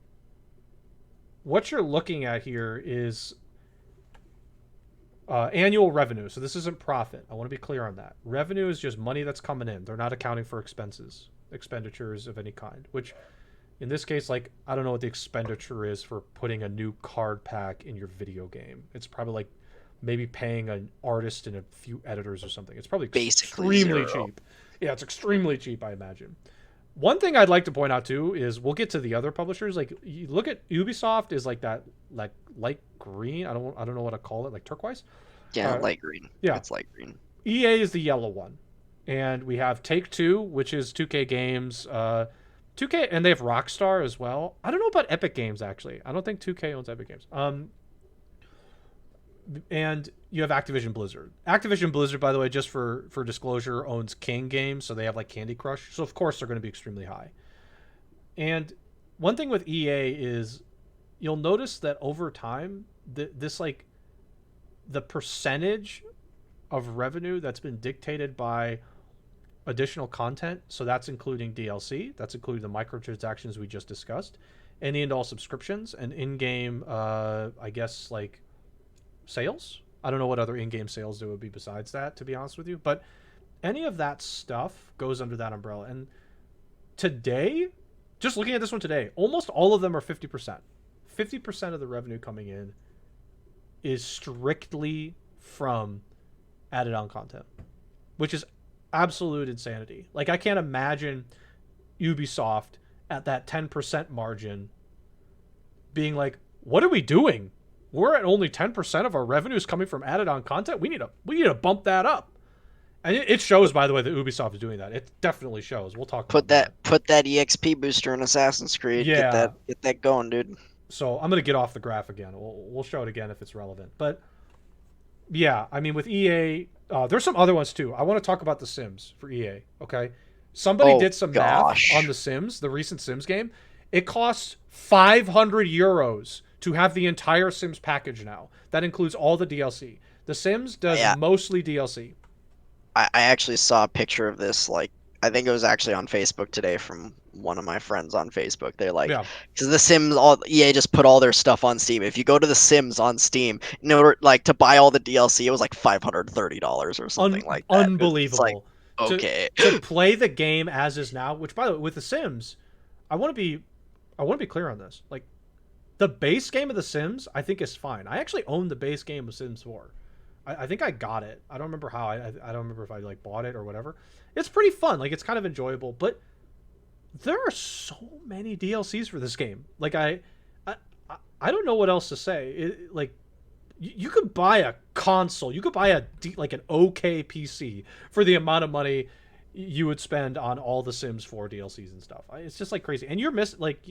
what you're looking at here is annual revenue. So this isn't profit. I want to be clear on that. Revenue is just money that's coming in. They're not accounting for expenditures of any kind, which in this case, like, I don't know what the expenditure is for putting a new card pack in your video game. It's probably like maybe paying an artist and a few editors or something. It's probably Basically extremely zero. cheap. Yeah, it's extremely cheap, I imagine. One thing I'd like to point out too is, we'll get to the other publishers. Like, you look at Ubisoft is like that, like light green. I don't know what to call it, like turquoise. Yeah, Uh, light green. yeah, It's light green. EA is the yellow one, and we have Take Two, which is 2K Games. 2K, and they have Rockstar as well. I don't know about Epic Games actually. I don't think 2K owns Epic Games. And you have Activision Blizzard. Activision Blizzard, by the way, just for disclosure, owns King Games, so they have like Candy Crush. So of course they're going to be extremely high. And one thing with EA is, you'll notice that over time, this like, the percentage of revenue that's been dictated by additional content. So that's including DLC. That's including the microtransactions we just discussed, any and all subscriptions, and in-game, I guess, like, sales. I don't know what other in-game sales there would be besides that, to be honest with you. But any of that stuff goes under that umbrella. And today, just looking at this one today, almost all of them are 50%. 50% of the revenue coming in is strictly from added on content, which is absolute insanity. Like, I can't imagine Ubisoft at that 10% margin being like, what are we doing? We're at only 10% of our revenues coming from added on content. We need to bump that up. And it shows, by the way, that Ubisoft is doing that. It definitely shows. We'll talk about that. Put that EXP booster in Assassin's Creed. Yeah. Get that going, dude. So I'm going to get off the graph again. We'll show it again if it's relevant. But yeah, I mean, with EA, there's some other ones too. I want to talk about The Sims for EA. Okay. Somebody Oh did some math on gosh. The Sims, the recent Sims game. It costs 500 euros to have the entire Sims package now. That includes all the DLC. The Sims does Yeah, mostly DLC. I actually saw a picture of this, like, I think it was actually on Facebook today from one of my friends on Facebook. They're like, Yeah, because the Sims, all EA just put all their stuff on Steam. If you go to the Sims on Steam, in order like to buy all the DLC, it was like $530 or something like that. It's like, unbelievable. To okay. to play the game as is now, which by the way, with The Sims, I want to be I want to be clear on this. Like the base game of The Sims, I think is fine. I actually own the base game of Sims 4. I think I got it. I don't remember how. I don't remember if I like bought it or whatever. It's pretty fun. Like it's kind of enjoyable, but there are so many DLCs for this game. Like I, I don't know what else to say. Like you could buy a console, you could buy like an okay PC for the amount of money you would spend on all the Sims 4 DLCs and stuff. It's just like crazy. And you're missing like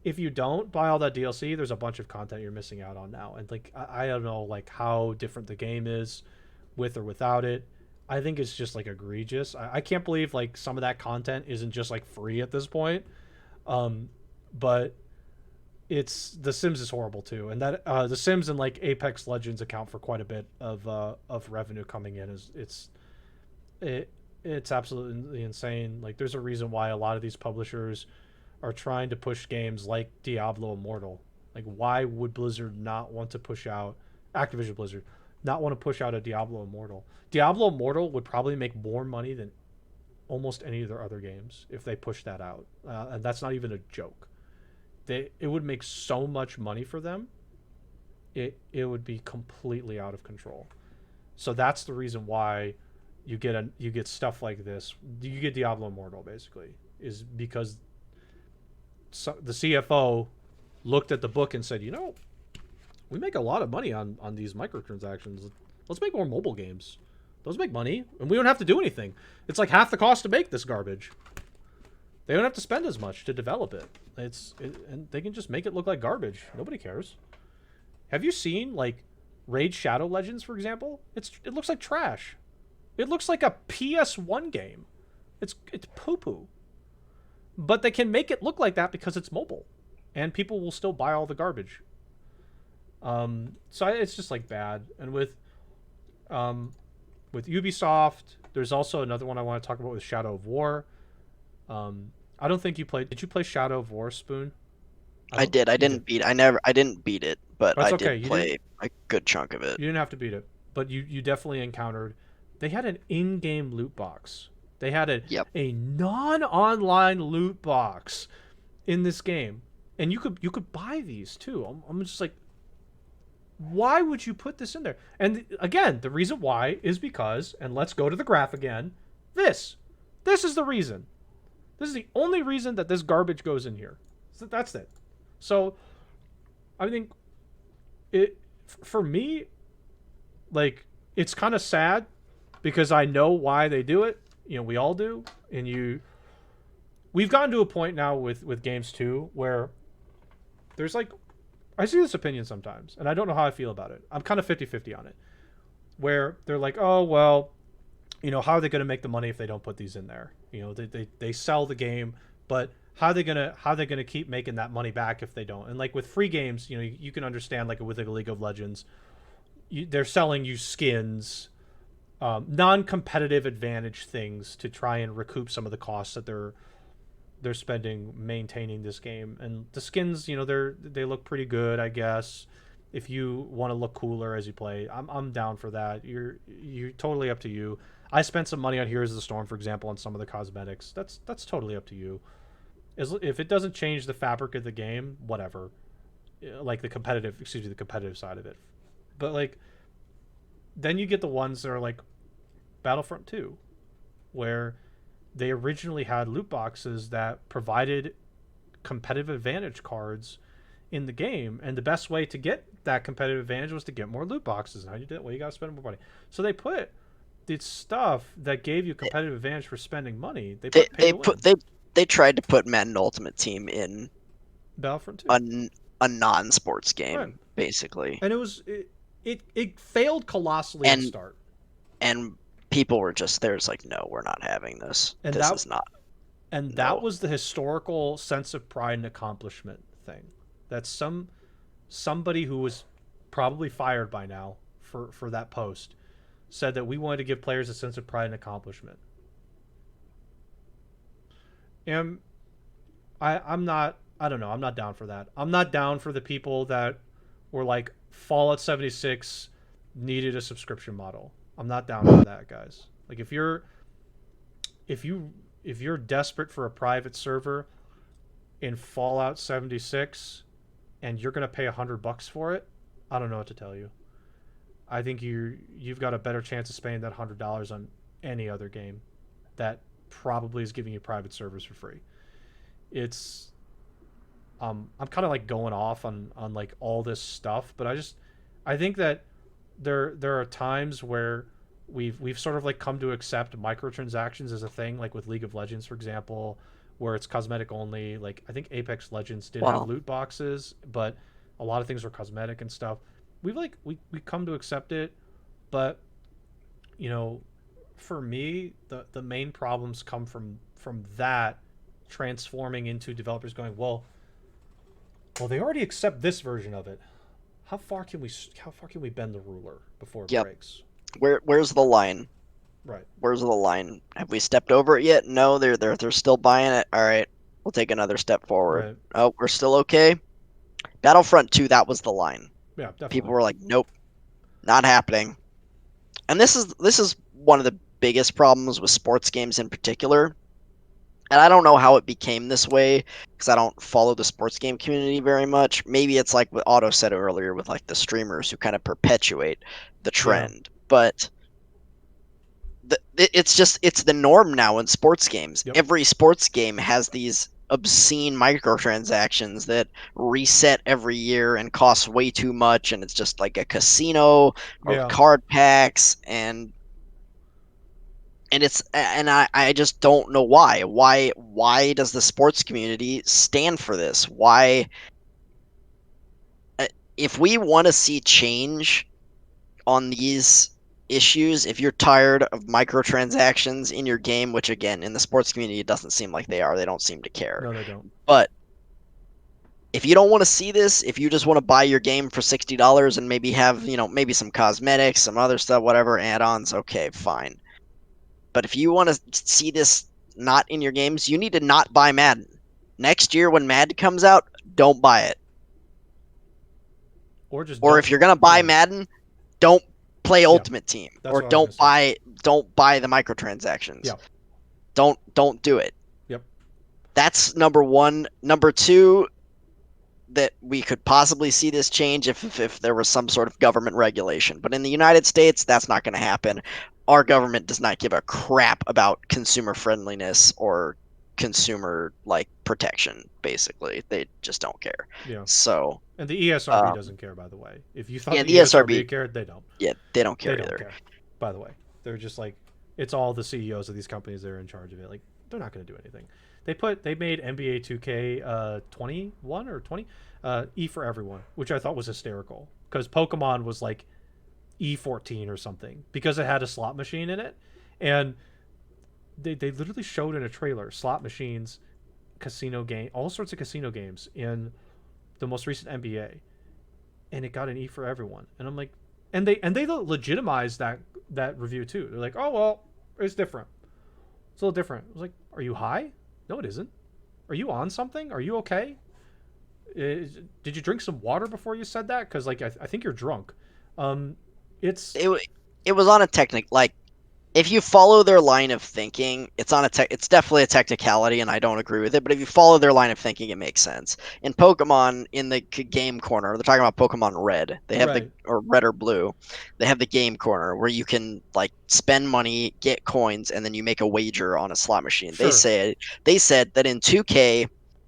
if you don't buy all that DLC, there's a bunch of content you're missing out on now. And like I don't know like how different the game is with or without it. I think it's just like egregious. I can't believe like some of that content isn't just like free at this point. But it's The Sims is horrible too, and that The Sims and like Apex Legends account for quite a bit of revenue coming in. It it's absolutely insane. Like there's a reason why a lot of these publishers are trying to push games like Diablo Immortal. Like why would Blizzard not want to push out Activision Blizzard not want to push out a Diablo Immortal? Diablo Immortal would probably make more money than almost any of their other games if they push that out, and that's not even a joke. It would make so much money for them. It would be completely out of control. So that's the reason why you get stuff like this. You get Diablo Immortal basically is because the CFO looked at the book and said, we make a lot of money on these microtransactions. Let's make more mobile games. Those make money, and we don't have to do anything. It's like half the cost to make this garbage. They don't have to spend as much to develop it. And they can just make it look like garbage. Nobody cares. Have you seen like Raid Shadow Legends, for example? It looks like trash. It looks like a PS1 game. It's poo poo. But they can make it look like that because it's mobile, and people will still buy all the garbage. So it's just like bad. And with Ubisoft, there's also another one I want to talk about with Shadow of War. I don't think you played. Did you play Shadow of War, Spoon? I I don't. did. You did. I didn't beat it, but That's I okay. did play a good chunk of it. You didn't have to beat it, but you definitely encountered. They had an in-game loot box. They had Yep. a non-online loot box in this game, and you could buy these too. I'm just like, why would you put this in there? And again, the reason why is because, and let's go to the graph again. This is the reason. This is the only reason that this garbage goes in here. So that's it. So I think it for me, like it's kind of sad because I know why they do it. We all do, and we've gotten to a point now with games too where there's like I see this opinion sometimes, and I don't know how I feel about it. I'm kind of 50-50 on it. Where they're like, oh, well, how are they going to make the money if they don't put these in there? They sell the game, but how are they gonna keep making that money back if they don't? And like with free games, you can understand like with a League of Legends, they're selling you skins, non-competitive advantage things to try and recoup some of the costs that they're spending maintaining this game. And the skins, they look pretty good, I guess. If you want to look cooler as you play, I'm down for that. You're totally up to you. I spent some money on Heroes of the Storm, for example, on some of the cosmetics. That's totally up to you. If it doesn't change the fabric of the game, whatever. Like the competitive side of it. But like, then you get the ones that are like Battlefront 2, where they originally had loot boxes that provided competitive advantage cards in the game, and the best way to get that competitive advantage was to get more loot boxes. And how you did it? Well, you got to spend more money. So they put the stuff that gave you competitive advantage for spending money. They They put pay they to win. put they tried to put Madden Ultimate Team in Battlefront 2, a non-sports right? game, basically. And it failed colossally at the And start. and people were just there's like, no, we're not having this. and This that is not and that no. was the historical sense of pride and accomplishment thing. That somebody who was probably fired by now for that post said that we wanted to give players a sense of pride and accomplishment. And I'm not, I don't know, I'm not down for that. I'm not down for the people that were like Fallout 76 needed a subscription model. I'm not down for that, guys. Like if you if you're desperate for a private server in Fallout 76 and you're going to pay $100 for it, I don't know what to tell you. I think you've got a better chance of spending that $100 on any other game that probably is giving you private servers for free. It's I'm kind of like going off on like all this stuff, but I think that there are times where we've sort of like come to accept microtransactions as a thing, like with League of Legends, for example, where it's cosmetic only. Like I think Apex Legends did have Well, loot boxes, but a lot of things were cosmetic and stuff. We come to accept it, but you know, for me, the main problems come from that transforming into developers going, well, they already accept this version of it. How far can we bend the ruler before it yep. breaks? Where's the line? Right. Where's the line? Have we stepped over it yet? No, they're still buying it. All right, we'll take another step forward. Right. Oh, we're still okay. Battlefront 2, that was the line. Yeah, People definitely. were like, nope, not happening. And this is one of the biggest problems with sports games in particular. And I don't know how it became this way because I don't follow the sports game community very much. Maybe it's like what Otto said earlier with like the streamers who kind of perpetuate the Yeah. trend. But it's the norm now in sports games. Yep. Every sports game has these obscene microtransactions that reset every year and cost way too much, and it's just like a casino of Yeah. card packs, and I just don't know why does the sports community stand for this? Why if we want to see change on these issues, if you're tired of microtransactions in your game, which again in the sports community it doesn't seem like they are, they don't seem to care. No, they don't. But if you don't want to see this, if you just want to buy your game for $60 and maybe have, maybe some cosmetics, some other stuff, whatever, add-ons, okay, fine. But if you want to see this not in your games, you need to not buy Madden. Next year when Madden comes out, don't buy it. Or just Or don't. if you're gonna buy Yeah. Madden, don't play Yeah. Ultimate Team That's or what I was gonna say. don't buy the microtransactions. Yeah. Don't do it. Yep. That's number one. Number two, that we could possibly see this change if there was some sort of government regulation. But in the United States, that's not going to happen. Our government does not give a crap about consumer friendliness or consumer like protection. Basically, they just don't care. Yeah. So, And the ESRB um, doesn't care, by the way. If you thought yeah, the the ESRB SRB, cared, they don't. yeah, they don't They care don't either. care. By the way, they're just like it's all the CEOs of these companies that are in charge of it. Like they're not going to do anything. They made NBA 2K 21 or 20 E for everyone, which I thought was hysterical because Pokemon was like E14 or something because it had a slot machine in it, and they literally showed in a trailer slot machines, casino game, all sorts of casino games in the most recent NBA, and it got an E for everyone. And I'm like, and they legitimized that review too. They're like, oh well, it's different. It's a little different. I was like, are you high? No, it isn't. Are you on something? Are you okay? Did you drink some water before you said that? Because like I think you're drunk. Um, it's It was on a technic like if you follow their line of thinking, it's definitely a technicality, and I don't agree with it. But if you follow their line of thinking, it makes sense. In Pokemon, in the game corner, they're talking about Pokemon Red. They have the right. or Red or Blue. They have the game corner where you can like spend money, get coins, and then you make a wager on a slot machine. Sure. They said that in 2K,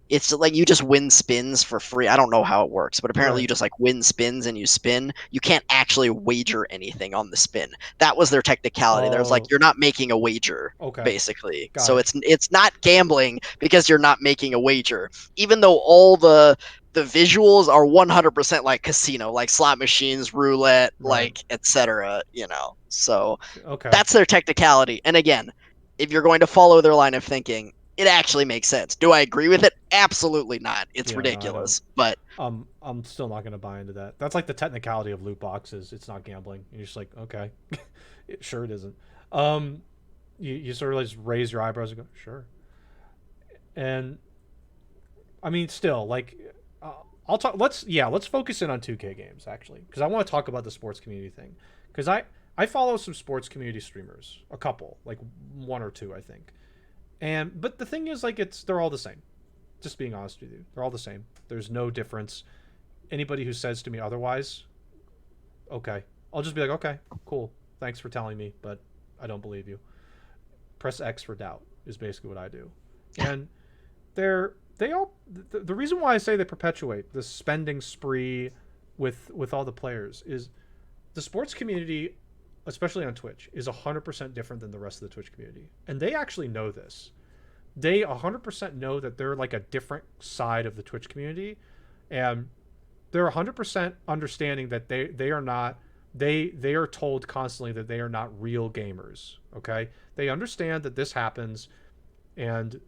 it's like you just win spins for free. I don't know how it works, but apparently Right. you just like win spins and you spin. You can't actually wager anything on the spin. That was their technicality. There was like Oh. you're not making a wager Okay. basically. Got So it. it's not gambling because you're not making a wager. Even though all the the visuals are 100% like casino, like slot machines, roulette, Right. like etc. So Okay. that's their technicality. And again, if you're going to follow their line of thinking, it actually makes sense. Do I agree with it? Absolutely not. It's Yeah. No, I don't. ridiculous. But I'm still not gonna buy into that. That's like the technicality of loot boxes. It's not gambling. And you're just like, okay, sure it isn't. Um, you sort of just raise your eyebrows and go, sure. And I mean, still, like, I'll talk. Let's focus in on 2K games actually, because I want to talk about the sports community thing. Because I follow some sports community streamers, a couple, like one or two, I think. And but the thing is, like, they're all the same. Just being honest with you, they're all the same. There's no difference. Anybody who says to me otherwise, okay, I'll just be like, okay, cool, thanks for telling me, but I don't believe you. Press X for doubt is basically what I do. And they all the reason why I say they perpetuate this spending spree with all the players is the sports community, especially on Twitch, is 100% different than the rest of the Twitch community, and they actually know this. They 100% know that they're like a different side of the Twitch community, and they're 100% understanding that they are not, they are told constantly that they are not real gamers. Okay, they understand that this happens, and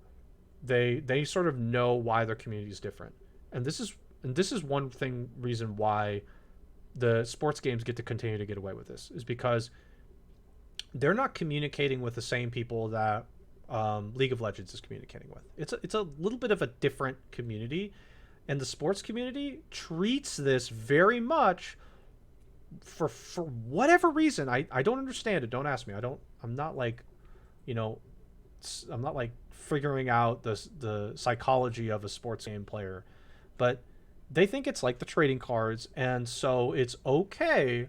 they sort of know why their community is different, and this is one thing reason why the sports games get to continue to get away with this is because they're not communicating with the same people that League of Legends is communicating with. It's a little bit of a different community, and the sports community treats this very much for whatever reason. I don't understand it. Don't ask me. I'm not like, you know, I'm not like figuring out the psychology of a sports game player, but they think it's like the trading cards, and so it's okay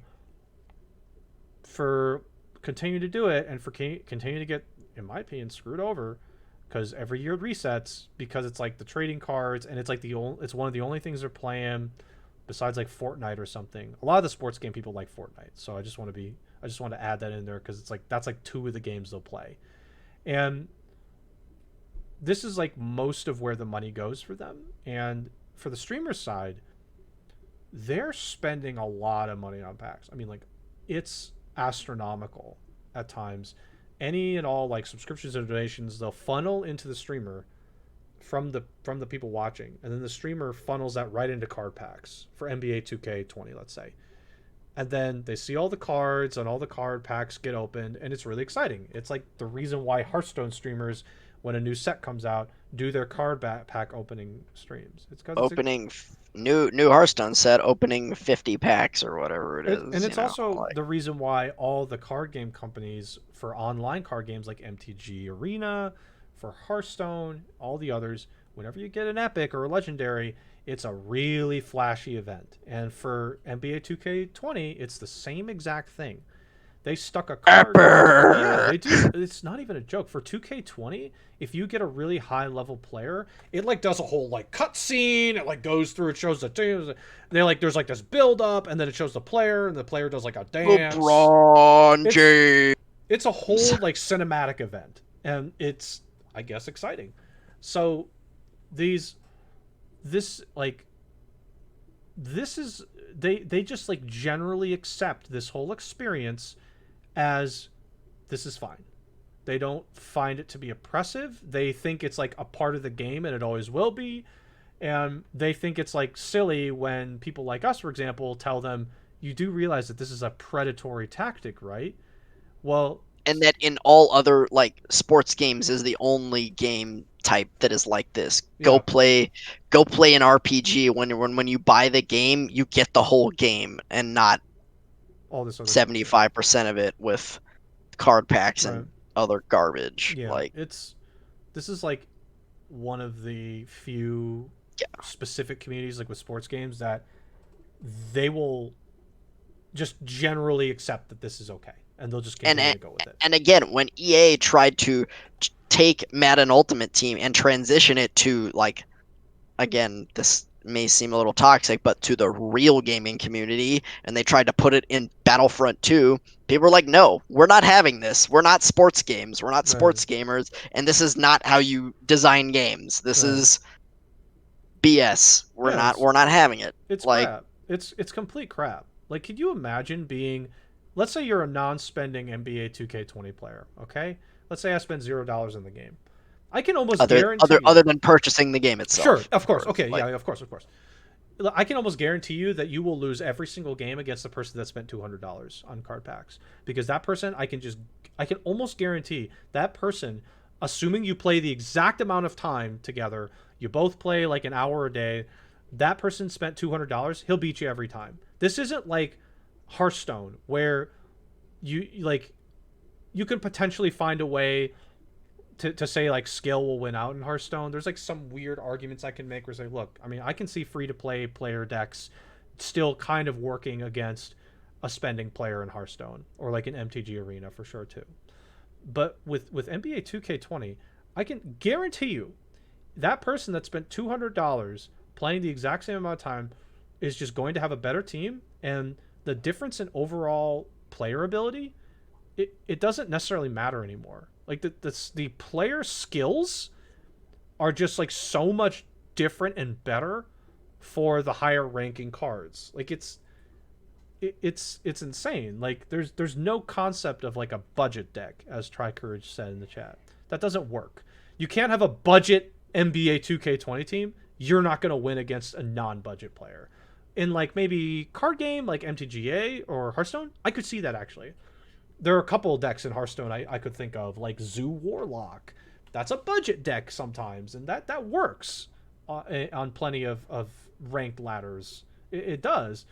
for continue to do it and for continue to get, in my opinion, screwed over because every year it resets because it's like the trading cards, and it's like it's one of the only things they're playing besides like Fortnite or something. A lot of the sports game people like Fortnite, so I just want to add that in there because it's like that's like two of the games they'll play, and this is like most of where the money goes for them. And for the streamer side, they're spending a lot of money on packs. I mean, like, it's astronomical at times. Any and all like subscriptions and donations they'll funnel into the streamer from the people watching, and then the streamer funnels that right into card packs for NBA 2K20, let's say. And then they see all the cards and all the card packs get opened, and it's really exciting. It's like the reason why Hearthstone streamers, when a new set comes out, do their card pack opening streams. It's because opening new Hearthstone set, opening 50 packs or whatever it and is, it's also like the reason why all the card game companies for online card games like MTG Arena, for Hearthstone, all the others, whenever you get an epic or a legendary, it's a really flashy event. And for NBA 2K20, it's the same exact thing. They stuck a card. Yeah, Epper. they do. It's not even a joke. For 2K20, if you get a really high level player, it like does a whole like cutscene. It like goes through. It shows the they like there's like this build up, and then it shows the player, and the player does like a dance. LeBron It's James. it's a whole like cinematic event, and it's, I guess, exciting. So these this like this is they just like generally accept this whole experience as this is fine. They don't find it to be oppressive. They think it's like a part of the game, and it always will be. And they think it's like silly when people like us, for example, tell them, you do realize that this is a predatory tactic, right? Well, And that in all other like sports games is the only game type that is like this. yeah, Go play an RPG when you buy the game, you get the whole game and not all this other stuff. Yeah. 75% of it with card packs Right. and other garbage. Yeah. Like, This is like one of the few yeah. specific communities, like with sports games, that they will just generally accept that this is okay, and they'll just and continue to go with it. and again, when EA tried to take Madden Ultimate Team and transition it to, like, again, this may seem a little toxic, but to the real gaming community, and they tried to put it in Battlefront 2, people were like, no, we're not having this. We're not sports games. We're not Right. sports gamers, and this is not how you design games. This Right. is BS. Yeah, We're not having it. it's Like crap. It's complete crap. Like, could you imagine being, let's say you're a non-spending NBA 2K20 player, okay? Let's say I spend $0 in the game. I can almost guarantee other you. than purchasing the game Sure, itself, of of course. course. Okay, yeah, Like of course, of course. I can almost guarantee you that you will lose every single game against the person that spent $200 on card packs, because that person, I can almost guarantee that person, assuming you play the exact amount of time together, you both play like an hour a day, that person spent $200, he'll beat you every time. This isn't like Hearthstone where you like you can potentially find a way to say like skill will win out in Hearthstone. There's like some weird arguments I can make where say, look, I mean, I can see free to play player decks still kind of working against a spending player in Hearthstone or like an MTG arena for sure too. But with NBA 2K20, I can guarantee you that person that spent $200 playing the exact same amount of time is just going to have a better team, and the difference in overall player ability, it doesn't necessarily matter anymore. Like the player skills are just like so much different and better for the higher ranking cards. Like it's insane. Like there's no concept of like a budget deck, as Try Courage said in the chat. That doesn't work. You can't have a budget NBA 2K20 team. You're not going to win against a non-budget player. In like maybe card game like MTGA or Hearthstone, I could see that actually. There are a couple of decks in Hearthstone I could think of, like Zoo Warlock. That's a budget deck sometimes, and that works on plenty of ranked ladders. It does.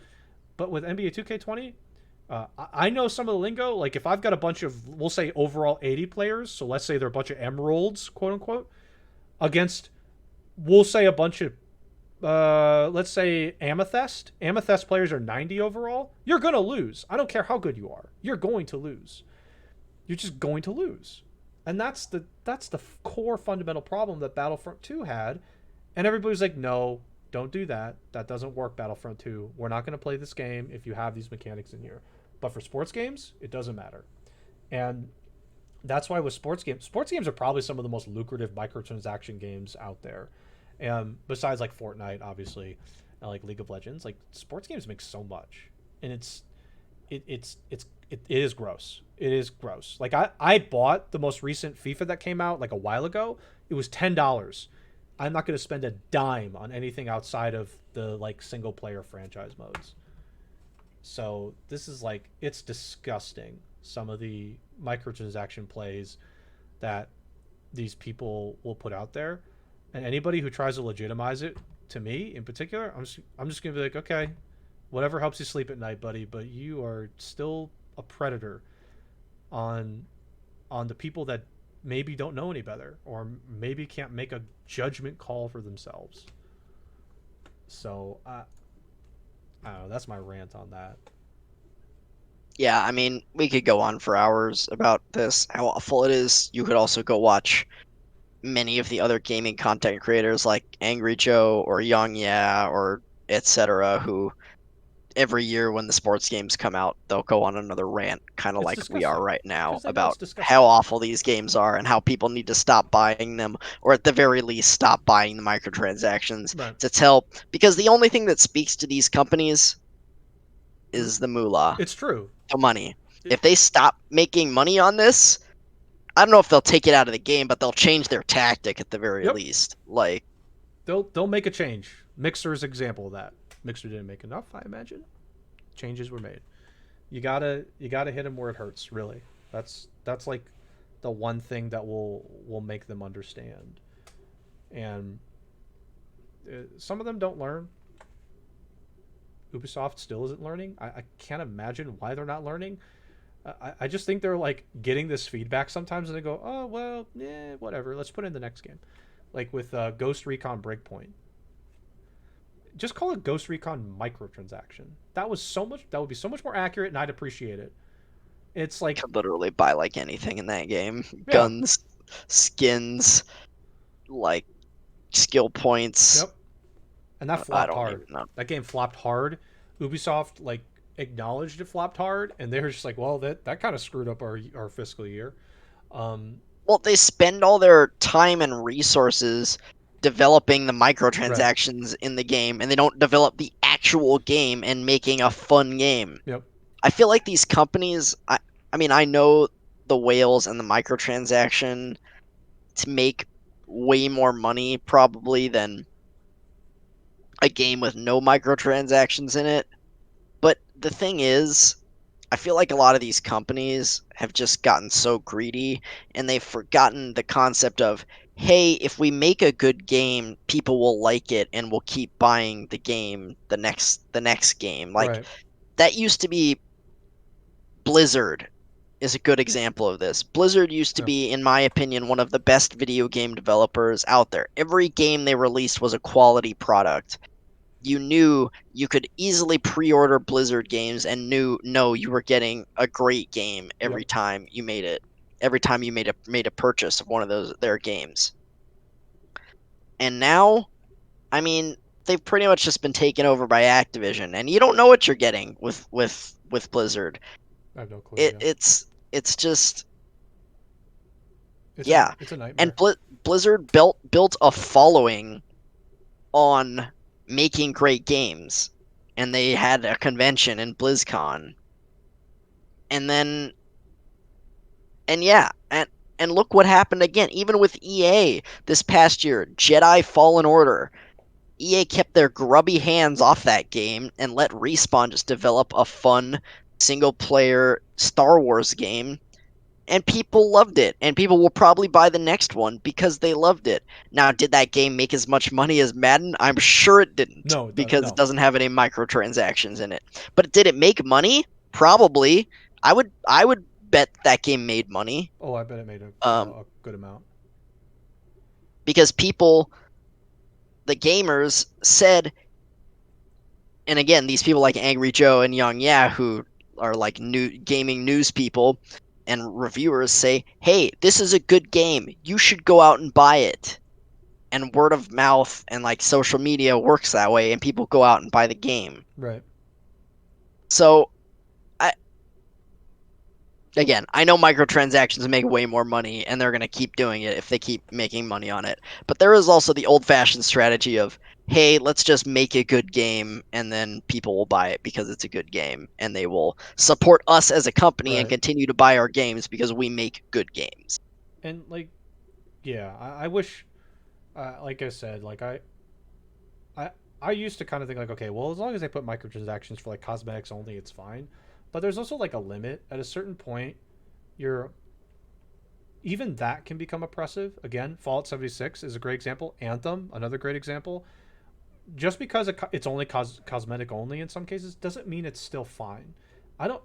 But with NBA 2K20, I know some of the lingo. Like if I've got a bunch of, we'll say overall 80 players, so let's say they're a bunch of emeralds, quote unquote, against, we'll say a bunch of, let's say amethyst players are 90 overall, you're going to lose. I don't care how good you are. You're going to lose. You're just going to lose. And that's the core fundamental problem that Battlefront 2 had. And everybody's like, no, don't do that. That doesn't work, Battlefront 2. We're not going to play this game if you have these mechanics in here. But for sports games, it doesn't matter. And that's why with sports games are probably some of the most lucrative microtransaction games out there. And besides like Fortnite, obviously, and like League of Legends, like sports games make so much, and it is gross. It is gross. Like I bought the most recent FIFA that came out like a while ago. It was $10. I'm not going to spend a dime on anything outside of the like single player franchise modes. So this is like, it's disgusting. Some of the microtransaction plays that these people will put out there, and anybody who tries to legitimize it, to me in particular, I'm just gonna be like, okay, whatever helps you sleep at night, buddy, but you are still a predator on the people that maybe don't know any better or maybe can't make a judgment call for themselves. So I don't know. That's my rant on that. yeah, I mean, we could go on for hours about this, how awful it is. You could also go watch many of the other gaming content creators like Angry Joe or Young Yeah or etc. who every year when the sports games come out, they'll go on another rant, kind of It's like we are disgusting right now, because they know it's about how disgusting. awful these games are and how people need to stop buying them, or at the very least, stop buying the microtransactions Right. to tell. Because the only thing that speaks to these companies is the moolah, It's true. the money. It, If they stop making money on this, I don't know if they'll take it out of the game, but they'll change their tactic at the very yep. least. Like, They'll make a change. Mixer's example of that. Mixer didn't make enough, I imagine. Changes were made. You gotta hit them where it hurts. Really, that's like the one thing that will make them understand. And some of them don't learn. Ubisoft still isn't learning. I can't imagine why they're not learning. I just think they're like getting this feedback sometimes, and they go, oh well, yeah, whatever. Let's put it in the next game. Like with Ghost Recon Breakpoint, just call it Ghost Recon Microtransaction. That was so much. That would be so much more accurate, and I'd appreciate it. It's like, could literally buy like anything in that game: yeah, guns, skins, like skill points. yep. And that I flopped don't even hard. know. That game flopped hard. Ubisoft like acknowledged it flopped hard, and they were just like, well, that kind of screwed up our fiscal year. Um, Well, they spend all their time and resources developing the Right. microtransactions in the game, and they don't develop the actual game and making a fun game. Yep. I feel like these companies, I mean, I know the whales and the microtransaction to make way more money probably than a game with no microtransactions in it. But the thing is, I feel like a lot of these companies have just gotten so greedy and they've forgotten the concept of, hey, if we make a good game, people will like it and will keep buying the game the next game. Like Right. that used to be Blizzard is a good example of this. Blizzard used to Yep. be, in my opinion, one of the best video game developers out there. Every game they released was a quality product. You knew you could easily pre-order Blizzard games and knew no you were getting a great game Yep. every time you made it. Every time you made a purchase of one of those their games. And now, I mean, they've pretty much just been taken over by Activision and you don't know what you're getting with Blizzard. I have no clue. It Yeah. it's just It's a yeah. it's a And nightmare. Blizzard built a following on making great games. And they had a convention in BlizzCon. And then and yeah, and look what happened again, even with EA this past year, Jedi Fallen Order. EA kept their grubby hands off that game and let Respawn just develop a fun single player Star Wars game and people loved it and people will probably buy the next one because they loved it. Now, did that game make as much money as Madden? I'm sure it didn't No, it does because it no. doesn't have any microtransactions in it. But did it make money? Probably. I would bet that game made money. Oh, I bet it made Um a good amount. because people, the gamers said, and again, these people like Angry Joe and Young Yeah, who are like new gaming news people and reviewers, say, "Hey, this is a good game. You should go out and buy it." And word of mouth and like social media works that way, and people go out and buy the game. Right. So, I again, I know microtransactions make way more money, and they're gonna keep doing it if they keep making money on it. But there is also the old-fashioned strategy of, hey, let's just make a good game, and then people will buy it because it's a good game, and they will support us as a company and Right. continue to buy our games because we make good games. And like, yeah, I wish, like I said, I I used to kind of think like, okay, well, as long as I put microtransactions for like cosmetics only, it's fine. But there's also like a limit. At a certain point, you're even that can become oppressive. Again, Fallout 76 is a great example. Anthem, another great example. Just because it's only cosmetic only in some cases doesn't mean it's still fine. I don't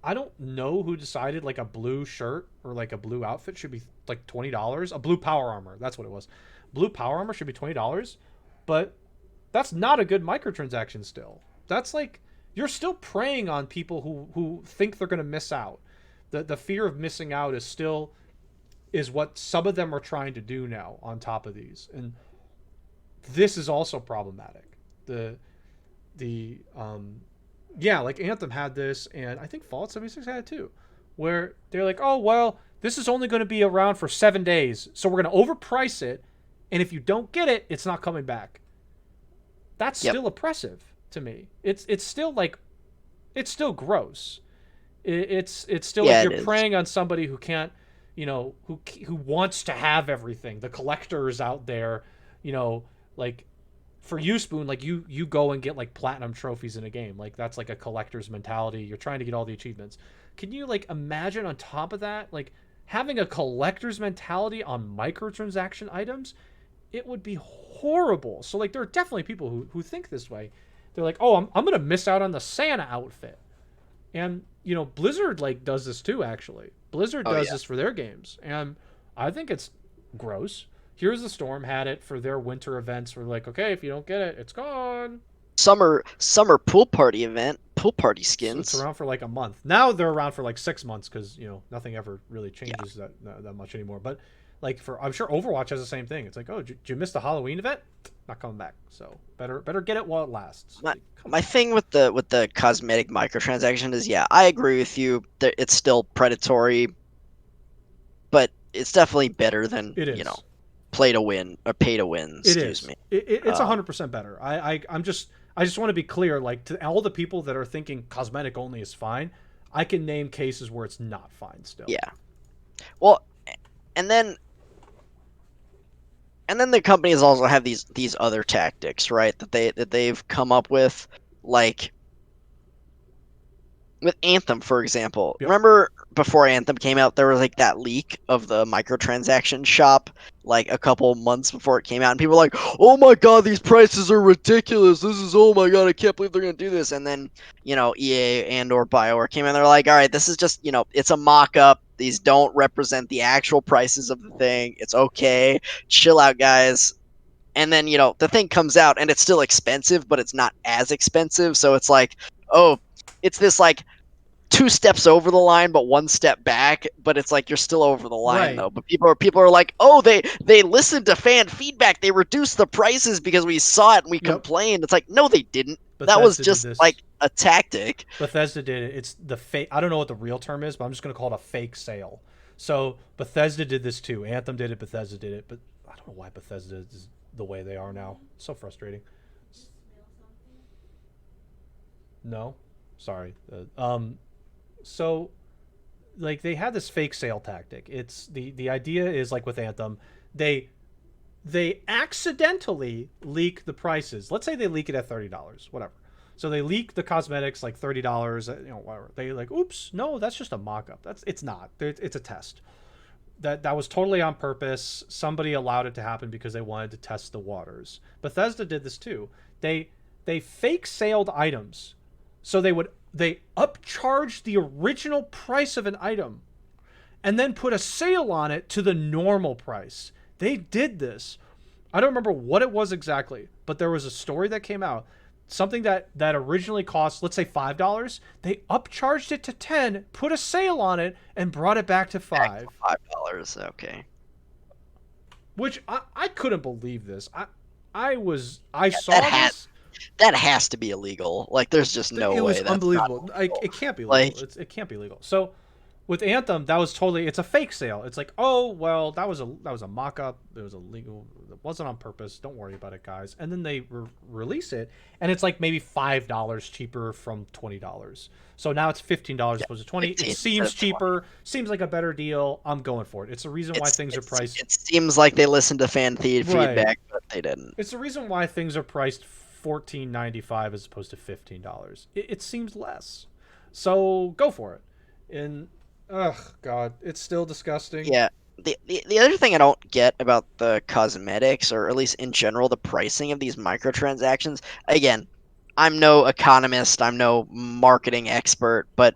I don't know who decided like a blue shirt or like a blue outfit should be like $20. A blue power armor, that's what it was. Blue power armor should be $20, but that's not a good microtransaction still. That's like you're still preying on people who think they're going to miss out. The fear of missing out is what some of them are trying to do now on top of these. And this is also problematic. The yeah, like Anthem had this, and I think Fallout 76 had it too, where they're like, oh well, this is only going to be around for 7 days, so we're going to overprice it, and if you don't get it, it's not coming back. That's Yep. still oppressive to me. It's still like it's still gross. It's still like Yeah, you're it is. preying on somebody who can't, who wants to have everything. The collectors out there, you know, like for you, Spoon, like you go and get like platinum trophies in a game. Like that's like a collector's mentality. You're trying to get all the achievements. Can you like imagine on top of that, like having a collector's mentality on microtransaction items? It would be horrible. So like there are definitely people who think this way. They're like, oh, I'm gonna miss out on the Santa outfit. And Blizzard like does this too. Actually, Blizzard Oh does yeah. this for their games, and I think it's gross. Here's the Storm had it for their winter events. We're like, okay, if you don't get it, it's gone. Summer pool party event, pool party So it's skins. around for like a month. Now they're around for like 6 months because nothing ever really Yeah. changes that much anymore. But like I'm sure Overwatch has the same thing. It's like, oh, did you miss the Halloween event? Not coming back. So better get it while it lasts. My Like, come my on. thing with the cosmetic microtransaction is, yeah, I agree with you that it's still predatory, but it's definitely better than, It is. play to win or pay to win. It Excuse is. me. It's Um, 100% better. I just want to be clear, like to all the people that are thinking cosmetic only is fine. I can name cases where it's not fine still. yeah. Well, and then the companies also have these other tactics, right? They've come up with, like with Anthem, for example. Yep. Remember before Anthem came out, there was like that leak of the microtransaction shop like a couple months before it came out, and people were like, "Oh my god, these prices are ridiculous! This is oh my god, I can't believe they're gonna do this." And then EA and or BioWare came in, they're like, "All right, this is just it's a mock-up. These don't represent the actual prices of the thing. It's okay. Chill out, guys." And then the thing comes out and it's still expensive, but it's not as expensive, so it's like, oh, it's this like two steps over the line but one step back, but it's like you're still over the line Right. though. But people are like, oh, they listened to fan feedback, they reduced the prices because we saw it and we Yep. complained. It's like, no, they didn't. That was Bethesda did just like this. a tactic. Bethesda did it. It's the fake. I don't know what the real term is, but I'm just going to call it a fake sale. So Bethesda did this too. Anthem did it. Bethesda did it. But I don't know why Bethesda is the way they are now. It's so frustrating. No, sorry. So like they had this fake sale tactic. It's the idea is like with Anthem, they they accidentally leak the prices. Let's say they leak it at $30, whatever. So they leak the cosmetics like $30, whatever. They like, oops, no, that's just a mock-up. It's not. It's a test. That was totally on purpose. Somebody allowed it to happen because they wanted to test the waters. Bethesda did this too. They fake sailed items. So they upcharged the original price of an item and then put a sale on it to the normal price. They did this. I don't remember what it was exactly, but there was a story that came out. Something that originally cost, let's say $5, they upcharged it to 10, put a sale on it, and brought it back to Back to 5. $5. Okay. Which I couldn't believe this. I Yeah, that saw has this. that has to be illegal. Like, there's just no It was way that's not unbelievable. illegal. It can't be Like, legal. It can't be legal. So with Anthem, that was totally it's a fake sale. It's like, oh well, that was a mock up. It was illegal. It wasn't on purpose. Don't worry about it, guys. And then they release it, and it's like maybe $5 cheaper from $20. So now it's $15 yeah, opposed to 20. It 15 instead seems of 20. cheaper. Seems like a better deal. I'm going for it. It's the reason why things are priced It seems like they listened to right. feedback, but they didn't. It's the reason why things are priced $14.95 as opposed to $15. It seems less. So go for it. And ugh, God, it's still disgusting. Yeah. The other thing I don't get about the cosmetics, or at least in general, the pricing of these microtransactions, again, I'm no economist, I'm no marketing expert, but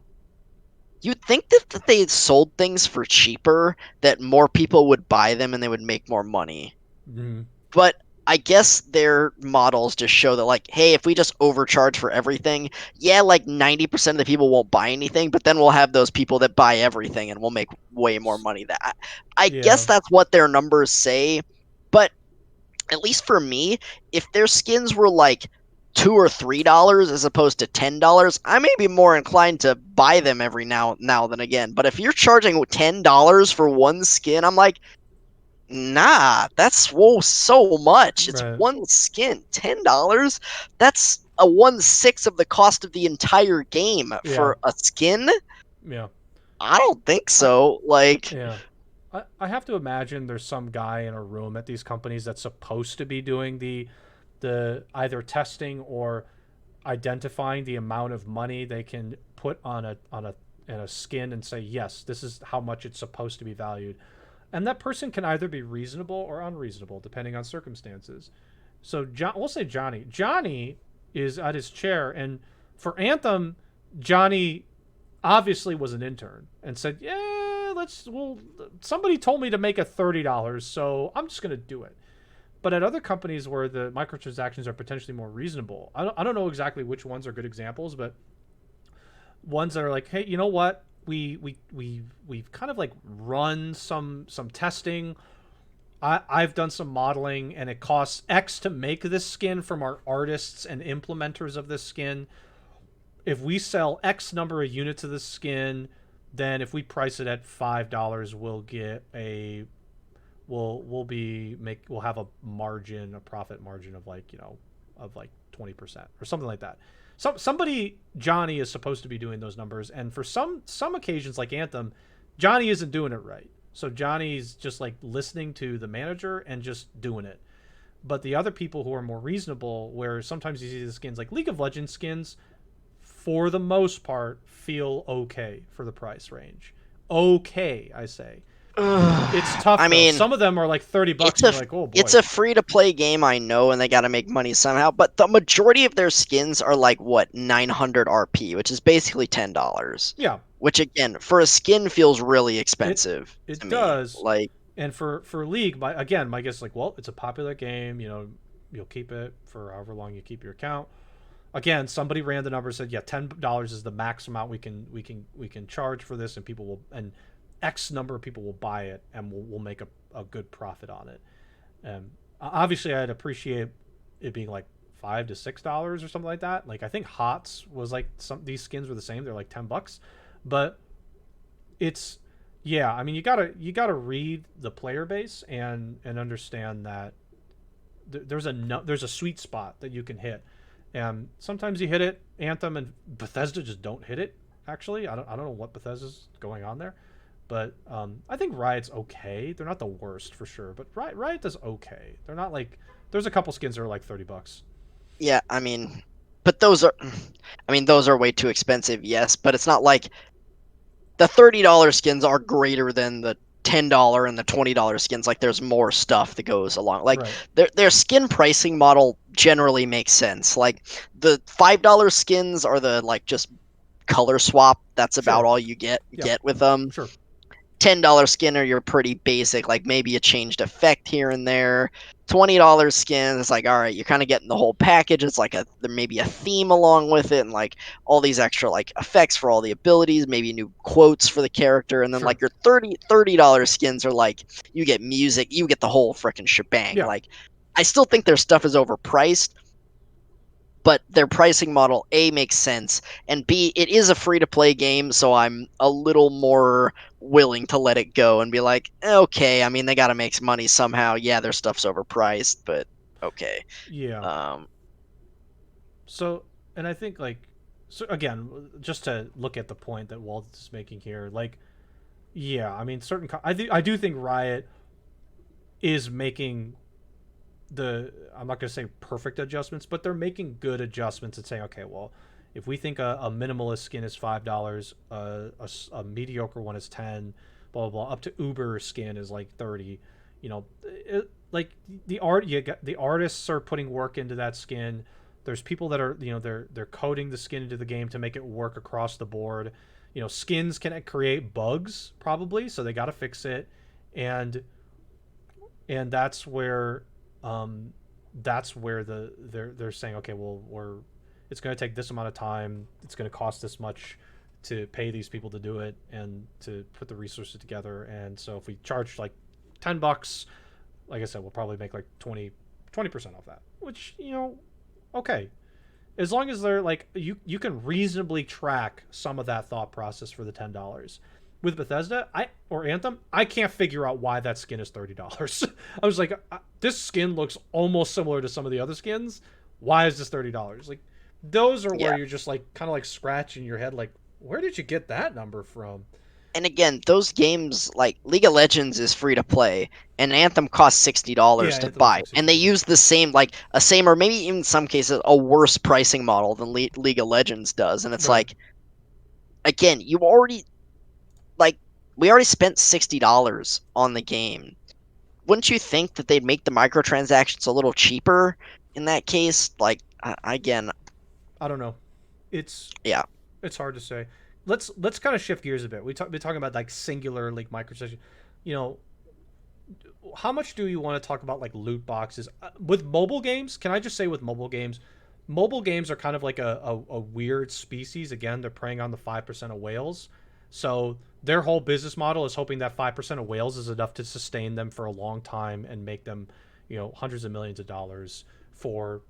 you'd think that if they sold things for cheaper, that more people would buy them and they would make more money. Mm, But I guess their models just show that, like, hey, if we just overcharge for everything, yeah, like 90% of the people won't buy anything, but then we'll have those people that buy everything and we'll make way more money. That I yeah, guess that's what their numbers say, but at least for me, if their skins were like $2 or $3 as opposed to $10, I may be more inclined to buy them every now than again. But if you're charging $10 for one skin, I'm like, nah, that's so much. It's right, one skin, $10. That's a 1/6 of the cost of the entire game yeah, for a skin. yeah. I don't think I, so. Like, yeah. I have to imagine there's some guy in a room at these companies that's supposed to be doing the either testing or identifying the amount of money they can put on a skin and say yes, this is how much it's supposed to be valued, and that person can either be reasonable or unreasonable depending on circumstances. So we'll say Johnny is at his chair, and for Anthem, Johnny obviously was an intern and said, yeah, somebody told me to make it $30, so I'm just going to do it. But at other companies where the microtransactions are potentially more reasonable, I don't know exactly which ones are good examples, but ones that are like, hey, you know what, we've kind of like run some testing. I've done some modeling, and it costs X to make this skin from our artists and implementers of this skin. If we sell X number of units of this skin, then if we price it at $5, we'll get a we'll have a profit margin of like, of like 20% or something like that. Somebody, Johnny, is supposed to be doing those numbers, and for some occasions like Anthem, Johnny isn't doing it right. So Johnny's just like listening to the manager and just doing it. But the other people who are more reasonable, where sometimes you see the skins like League of Legends skins, for the most part, feel okay for the price range. Okay, I say. It's tough I though. mean, Some of them are like $30, it's and a you're like, oh it's boy. a free to play game, I know, and they got to make money somehow. But the majority of their skins are like what 900 RP, which is basically $10. Yeah, Which again, for a skin, feels really it expensive to it me. does. Like, And for League, my guess is like, well, it's a popular game. You'll keep it for however long you keep your account. Again, somebody ran the number, said, yeah, $10 is the max amount we can charge for this, and people will, and X number of people will buy it, and we'll make a good profit on it. Obviously, I'd appreciate it being like $5 to $6 or something like that. Like I think HOTS was like, some these skins were the same; they're like $10, but it's, yeah. I mean, you gotta read the player base and understand that there's a no, there's a sweet spot that you can hit, and sometimes you hit it. Anthem and Bethesda just don't hit it. Actually, I don't know what Bethesda's going on there, but I think Riot's okay. They're not the worst for sure, but Riot does okay. They're not like, there's a couple skins that are like $30. yeah, I mean, but those are, I mean, those are way too expensive. Yes, but it's not like the $30 skins are greater than the $10 and the $20 skins. Like there's more stuff that goes along. Like Right. their skin pricing model generally makes sense. Like the $5 skins are the like just color swap. That's about Sure. all you get Yeah. get with them. Sure. $10 skin are your pretty basic, like maybe a changed effect here and there. $20 skins, it's like, all right, you're kind of getting the whole package. It's like there may be a theme along with it, and like all these extra like effects for all the abilities, maybe new quotes for the character, and then Sure. like your $30 skins are like you get music, you get the whole freaking shebang. Yeah. Like I still think their stuff is overpriced, but their pricing model A makes sense, and B, it is a free to play game, so I'm a little more willing to let it go and be like, okay, I mean they got to make money somehow. Yeah, their stuff's overpriced, but okay. Yeah. Um, So, and I think like, so again, just to look at the point that Walt is making here, like, yeah, I mean, I do think Riot is making the, I'm not going to say perfect adjustments, but they're making good adjustments and saying, okay, well, if we think a minimalist skin is $5, a mediocre one is 10, blah blah blah, up to Uber skin is like 30. Like the art, you got the artists are putting work into that skin. There's people that are, they're coding the skin into the game to make it work across the board. Skins can create bugs probably, so they got to fix it, and that's where they're saying, okay, well, it's going to take this amount of time, it's going to cost this much to pay these people to do it and to put the resources together, and so if we charge like $10, like I said, we'll probably make like 20% off that, which, okay, as long as they're like, you can reasonably track some of that thought process for the $10. With Bethesda, or Anthem, I can't figure out why that skin is $30. I was like, this skin looks almost similar to some of the other skins. Why is this $30? Like, those are where yeah, you're just like kind of like scratching your head, like, where did you get that number from? and again, those games like League of Legends is free to play, and Anthem costs $60 Yeah, to Anthem is buy, like and they 60. use the same like a same or maybe even in some cases a worse pricing model than League of Legends does, and it's Right. like again, you already like we already spent $60 on the game. Wouldn't you think that they'd make the microtransactions a little cheaper in that case? Like again, I don't know. It's yeah, it's hard to say. Let's kind of shift gears a bit. Been talking about like singular like microtransaction. You know, how much do you want to talk about like loot boxes with mobile games? Can I just say with mobile games are kind of like a weird species. Again, they're preying on the 5% of whales. So their whole business model is hoping that 5% of whales is enough to sustain them for a long time and make them, hundreds of millions of dollars for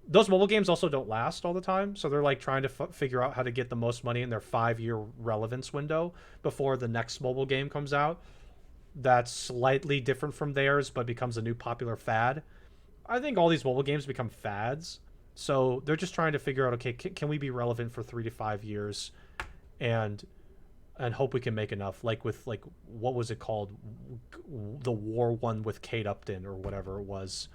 those mobile games. Also don't last all the time, so they're like trying to figure out how to get the most money in their 5-year relevance window before the next mobile game comes out. that's slightly different from theirs, but becomes a new popular fad. I think all these mobile games become fads. So they're just trying to figure out, okay, can we be relevant for 3 to 5 years, and hope we can make enough. Like with like what was it called, the war one with Kate Upton or whatever it was.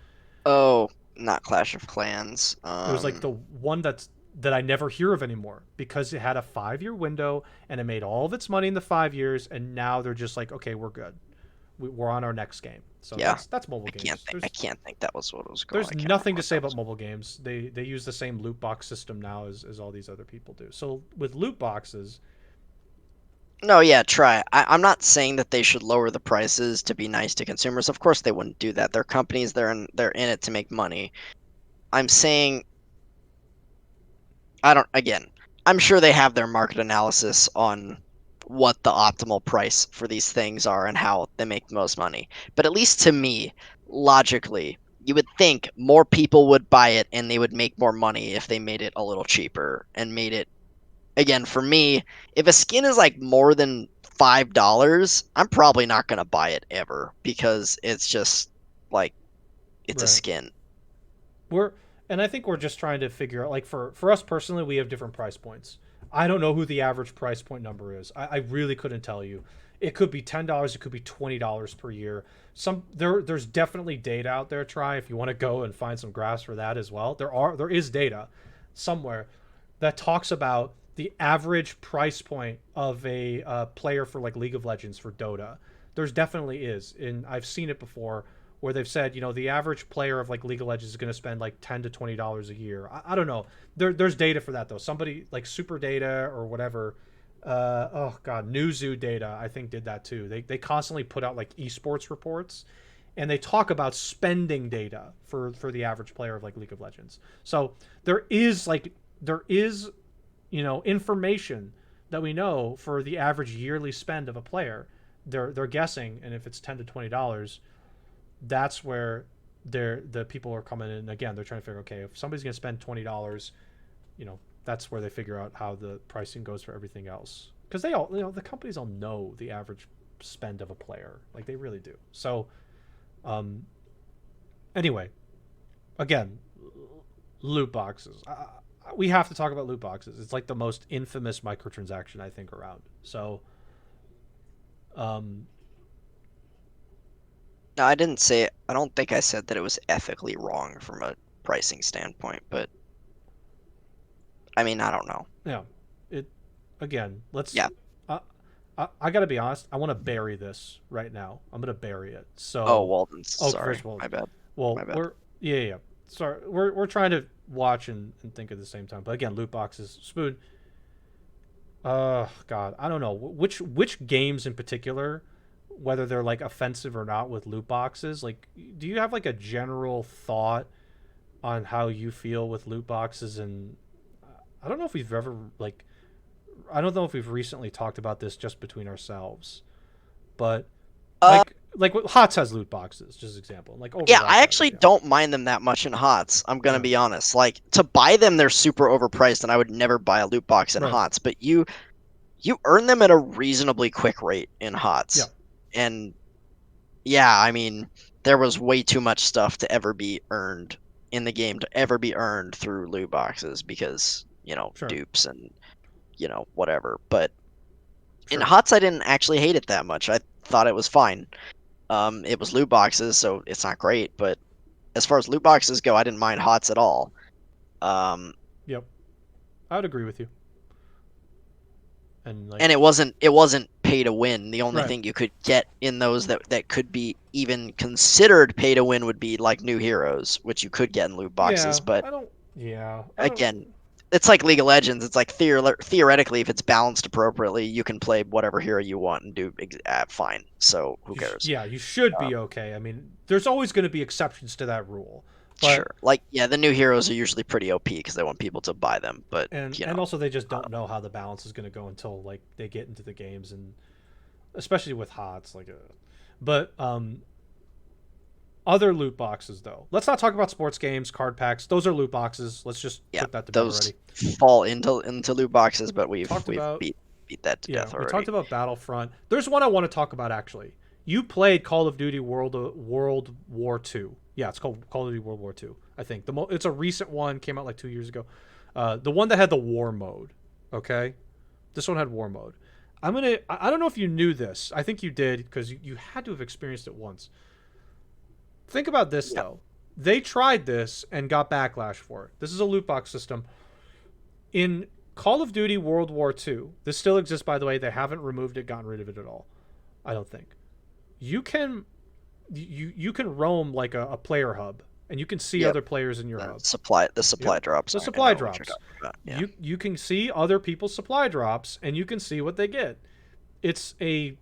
Oh, not Clash of Clans. It was like the one that I never hear of anymore because it had a 5 year window and it made all of its money in the 5 years, and now they're just like, okay, we're good. We're on our next game. So yeah, that's mobile games. I can't think that was what it was called. There's I can't remember nothing to what say that about was. mobile games. They use the same loot box system now as all these other people do. So with loot boxes, No, yeah, try. I'm not saying that they should lower the prices to be nice to consumers. Of course, they wouldn't do that. They're companies. They're in it to make money. I'm saying I don't. Again, I'm sure they have their market analysis on what the optimal price for these things are and how they make the most money. But at least to me, logically, you would think more people would buy it and they would make more money if they made it a little cheaper and made it again, for me, if a skin is like more than $5, I'm probably not gonna buy it ever because it's just like it's a right? skin. We're and I think we're just trying to figure out, like, for us personally, we have different price points. I don't know who the average price point number is. I really couldn't tell you. It could be $10, it could be $20 per year. There's definitely data out there. Try if you want to go and find some graphs for that as well. There is data somewhere that talks about the average price point of a player for like League of Legends for Dota. There's definitely is, and I've seen it before where they've said, the average player of like League of Legends is going to spend like $10 to $20 a year. I don't know. There's data for that though. Somebody like Super Data or whatever. Oh god, Newzoo Data I think did that too. They constantly put out like esports reports, and they talk about spending data for the average player of like League of Legends. So there is information that we know for the average yearly spend of a player. They're guessing, and if it's $10 to $20, that's where the people are coming in. Again, they're trying to figure, okay, if somebody's going to spend $20, that's where they figure out how the pricing goes for everything else, because they all, the companies all know the average spend of a player, like they really do. So anyway, again, loot boxes. We have to talk about loot boxes. It's like the most infamous microtransaction I think around. So um No, I didn't say it. I don't think I said that it was ethically wrong from a pricing standpoint, but I mean, I don't know. yeah, it again, let's Yeah. uh, I gotta be honest. I want to bury this right now. I'm gonna bury it. Oh, So, Walden, oh, first sorry. of all, My bad. My well, bad. we're yeah, yeah. Sorry, we're trying to watch and think at the same time. But again, loot boxes, Spoon. God, I don't know which games in particular, whether they're like offensive or not with loot boxes. Like, do you have like a general thought on how you feel with loot boxes? And I don't know if we've ever like, I don't know if we've recently talked about this just between ourselves, but Uh, like what HOTS has loot boxes, just as example. Like yeah, I Overwatch has, actually yeah, don't mind them that much in HOTS. I'm gonna yeah, be honest. Like to buy them, they're super overpriced, and I would never buy a loot box in right, HOTS. But you earn them at a reasonably quick rate in yeah, HOTS, and yeah, I mean, there was way too much stuff to ever be earned in the game to ever be earned through loot boxes because, sure, dupes and, whatever. But in sure. HOTS, I didn't actually hate it that much. I thought it was fine. It was loot boxes, so it's not great, but as far as loot boxes go, I didn't mind HOTS at all. Um, Yep, I would agree with you. And like, and it wasn't pay to win. The only right, thing you could get in those that could be even considered pay to win would be like new heroes, which you could get in loot boxes. yeah, But I don't, yeah, I don't, again, it's like League of Legends. It's like theoretically, if it's balanced appropriately, you can play whatever hero you want and do fine. So who cares? yeah, you should be Um, okay. I mean, there's always going to be exceptions to that rule, but sure. Like yeah, the new heroes are usually pretty OP because they want people to buy them. But and also they just don't know how the balance is going to go until like they get into the games, and especially with HOTS, like, but other loot boxes though. Let's not talk about sports games, card packs. Those are loot boxes. Let's just yeah, put that to bed those already. fall into loot boxes, but we've Talked we've about beat that to Yeah, death we talked already. about Battlefront. There's one I want to talk about actually. You played Call of Duty World War Two. Yeah, it's called Call of Duty World War Two. I think it's a recent one. Came out like 2 years ago. The one that had the war mode. Okay, this one had war mode. I don't know if you knew this. I think you did because you had to have experienced it once. Think about this Yeah. though. They tried this and got backlash for it. This is a loot box system in Call of Duty World War Two. This still exists, by the way. They haven't removed it, gotten rid of it at all. I don't think. You can you can roam like a player hub, and you can see Yep. other players in your The hub. supply Yep. drops. The I supply know what you're drops. talking about. Yeah. You can see other people's supply drops, and you can see what they get. It's a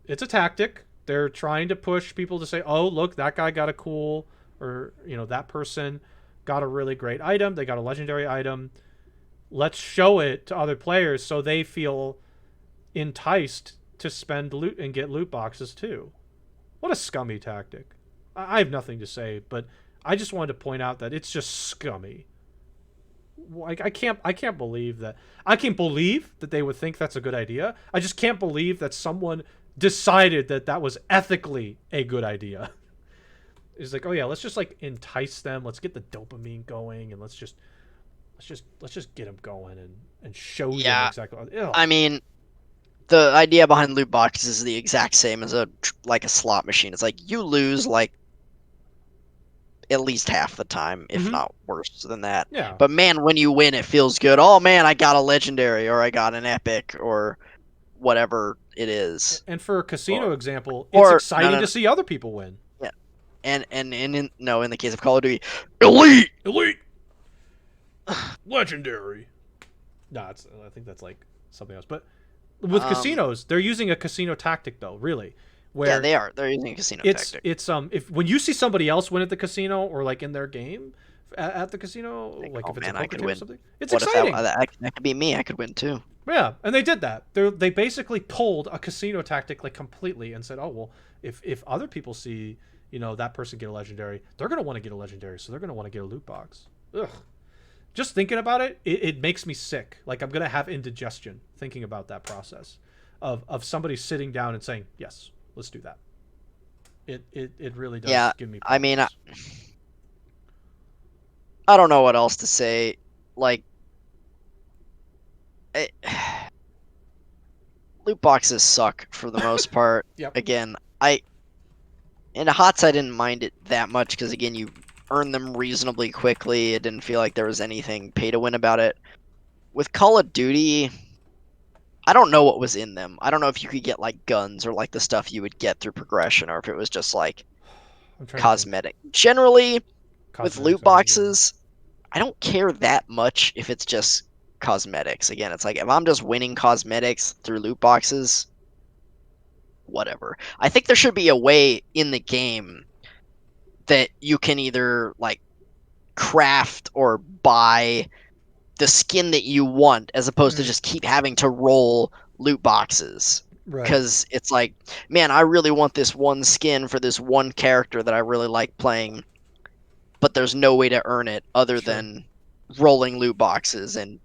it's a tactic. They're trying to push people to say, "Oh, look, that guy got a cool," or that person got a really great item. They got a legendary item. Let's show it to other players so they feel enticed to spend loot and get loot boxes too. What a scummy tactic. I have nothing to say, but I just wanted to point out that it's just scummy. Like I can't believe that. I can believe that they would think that's a good idea. I just can't believe that someone decided that that was ethically a good idea. It's like, oh yeah, let's just like entice them. Let's get the dopamine going, and let's just get them going and show them Yeah. exactly. Ew. I mean, the idea behind loot boxes is the exact same as a slot machine. It's like you lose like at least half the time, if Mm-hmm. not worse than that. Yeah. But man, when you win, it feels good. Oh man, I got a legendary, or I got an epic, or whatever it is. And for a casino Or example, it's or no exciting no to no see other people win. yeah. And in no in the case of Call of Duty, elite. Elite, legendary. No, I think that's like something else. But with Um casinos, they're using a casino tactic though, really, yeah, where they are. They're using a casino it's tactic. it's if when you see somebody else win at the casino or like in their game at the casino, Like, like oh if it's a man, I poker could game or win. something, it's What if exciting. that could be me? I could win too. Yeah, and they did that. They basically pulled a casino tactic like completely and said, "Oh well, if other people see that person get a legendary, they're gonna want to get a legendary, so they're gonna want to get a loot box." Ugh. Just thinking about it makes me sick. Like I'm gonna have indigestion thinking about that process of somebody sitting down and saying, "Yes, let's do that." It really does Yeah, give me I mean, pause. I don't know what else to say. Like, it, loot boxes suck for the most part. Yep. Again, in HOTS I didn't mind it that much because again you earn them reasonably quickly. It didn't feel like there was anything pay to win about it. With Call of Duty, I don't know what was in them. I don't know if you could get like guns or like the stuff you would get through progression, or if it was just like I'm trying to think. cosmetic. Generally, with Cosmetics, loot I think. Yeah. boxes, I don't care that much if it's just cosmetics. Again, it's like if I'm just winning cosmetics through loot boxes, whatever. I think there should be a way in the game that you can either like craft or buy the skin that you want as opposed to just keep having to roll loot boxes. Right. Because it's like, man, I really want this one skin for this one character that I really like playing, but there's no way to earn it other Sure. than rolling loot boxes. And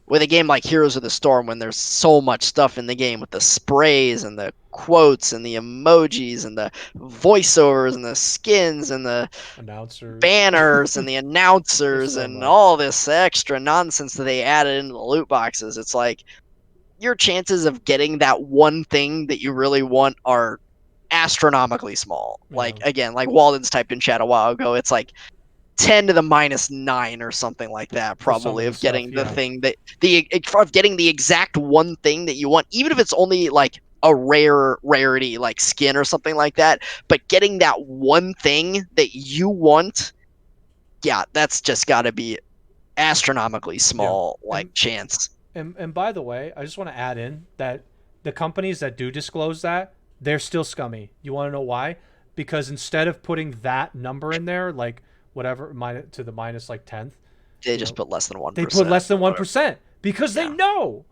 with a game like Heroes of the Storm, when there's so much stuff in the game with the sprays and the quotes and the emojis and the voiceovers and the skins and the Announcers. banners and the There's announcers so and much. all this extra nonsense that they added into the loot boxes, it's like your chances of getting that one thing that you really want are astronomically small. Yeah. Like again, like Walden's typed in chat a while ago, it's like 10 to the minus 9 or something like that For some of probably the of stuff, getting the yeah. thing that the of getting the exact one thing that you want, even if it's only like a rarity like skin or something like that, but getting that one thing that you want, yeah, that's just got to be astronomically Yeah. small like And chance. and by the way, I just want to add in that the companies that do disclose that, they're still scummy. You want to know why? Because instead of putting that number in there, like whatever to the minus like 10th, They you just know, put less than they put 1% less or than whatever. 1% because they Yeah. know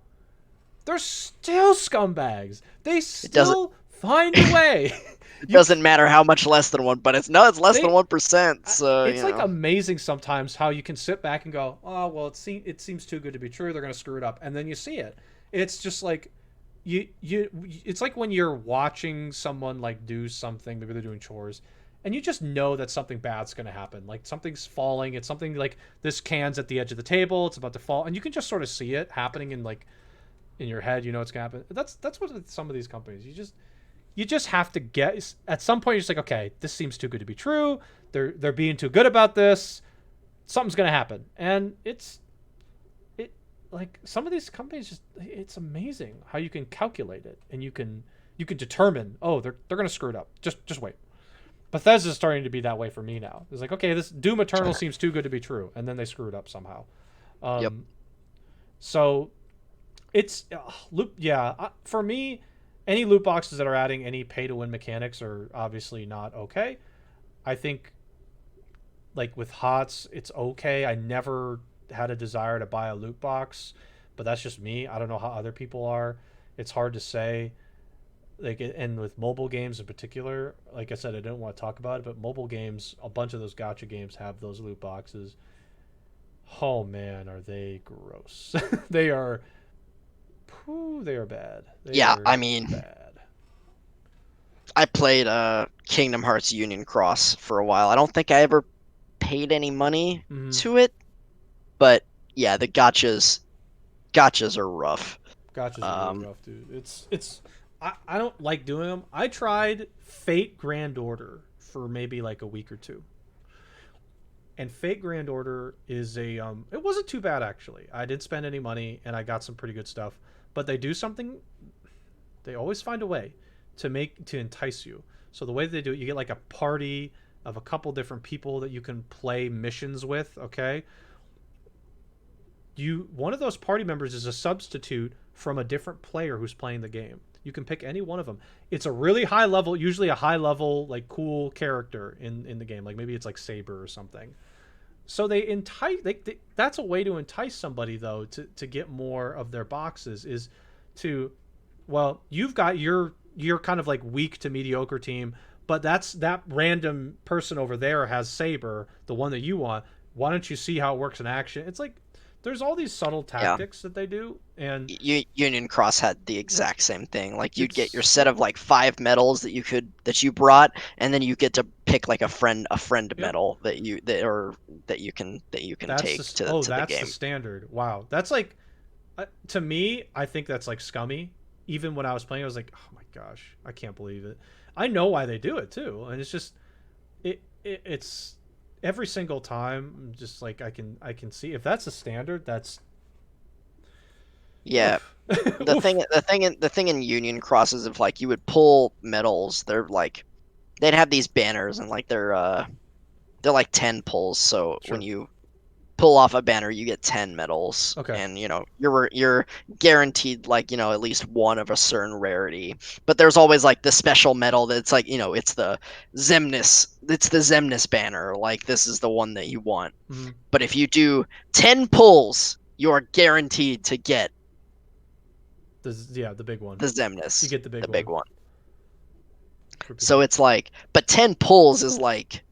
they're still scumbags. They It doesn't still find a way. it You doesn't matter how much less than one, but it's less than they 1%, so, it's like amazing sometimes how you can sit back and go, oh well, it seems too good to be true. They're gonna screw it up, and then you see it. It's just like you it's like when you're watching someone like do something, maybe they're doing chores, and you just know that something bad's going to happen, like something's falling, it's something like this can's at the edge of the table, it's about to fall, and you can just sort of see it happening in like in your head, you know it's going to happen. That's what some of these companies, you just have to get, at some point you're just like, okay, this seems too good to be true, they're being too good about this, something's going to happen. And it like some of these companies, just it's amazing how you can calculate it, and you can determine, oh, they're going to screw it up, just wait. Bethesda's starting to be that way for me now. It's like, okay, this Doom Eternal seems too good to be true, and then they screw it up somehow. Yep. um so it's loop, yeah, for me, any loot boxes that are adding any pay to win mechanics are obviously not okay. I think, like with HOTS, it's okay. I never had a desire to buy a loot box, but that's just me. I don't know how other people are. It's hard to say. Like, and with mobile games in particular, like I said, I don't want to talk about it, but mobile games, a bunch of those gacha games have those loot boxes. Oh man, are they gross? They are. Pooh, they are bad. They Yeah, are I mean, bad. I played Kingdom Hearts Union Cross for a while. I don't think I ever paid any money Mm-hmm. to it, but yeah, the gotchas are rough. Gotchas are really Um, rough, dude. It's I don't like doing them. I tried Fate Grand Order for maybe like a week or two. And Fate Grand Order is a it wasn't too bad actually. I didn't spend any money and I got some pretty good stuff. But they do something, they always find a way to entice you. So the way they do it, you get like a party of a couple different people that you can play missions with, okay? You, one of those party members is a substitute from a different player who's playing the game. You can pick any one of them. It's a really high level, usually a high level, like cool character in the game. Like maybe it's like Saber or something. So they entice. That's a way to entice somebody though to get more of their boxes, is to, well, you've got your kind of like weak to mediocre team, but that random person over there has Saber, the one that you want. Why don't you see how it works in action? It's like there's all these subtle yeah, tactics that they do, and Union Cross had the exact same thing. Like you'd get your it's, set of like five medals that you brought, and then you get to pick like a friend yep. medal that you can That's take the, oh, to the that's the game. standard. Wow, that's like, to me, I think that's like scummy. Even when I was playing, I was like, oh my gosh, I can't believe it. I know why they do it too, and it's just it's every single time. Just like I can see if that's a standard. That's Yeah, oof. Oof. the thing in Union Cross is if like you would pull medals, they're like they'd have these banners and like they're like 10 pulls. So when Sure. you pull off a banner, you get 10 medals, Okay. and you know you're guaranteed like you know at least one of a certain rarity. But there's always like the special medal that's like you know it's the Zemnis banner. Like this is the one that you want. Mm-hmm. But if you do 10 pulls, you are guaranteed to get This, yeah, the big one. the You Zemnis, get the big the big one one. for So people. it's like, but 10 pulls is like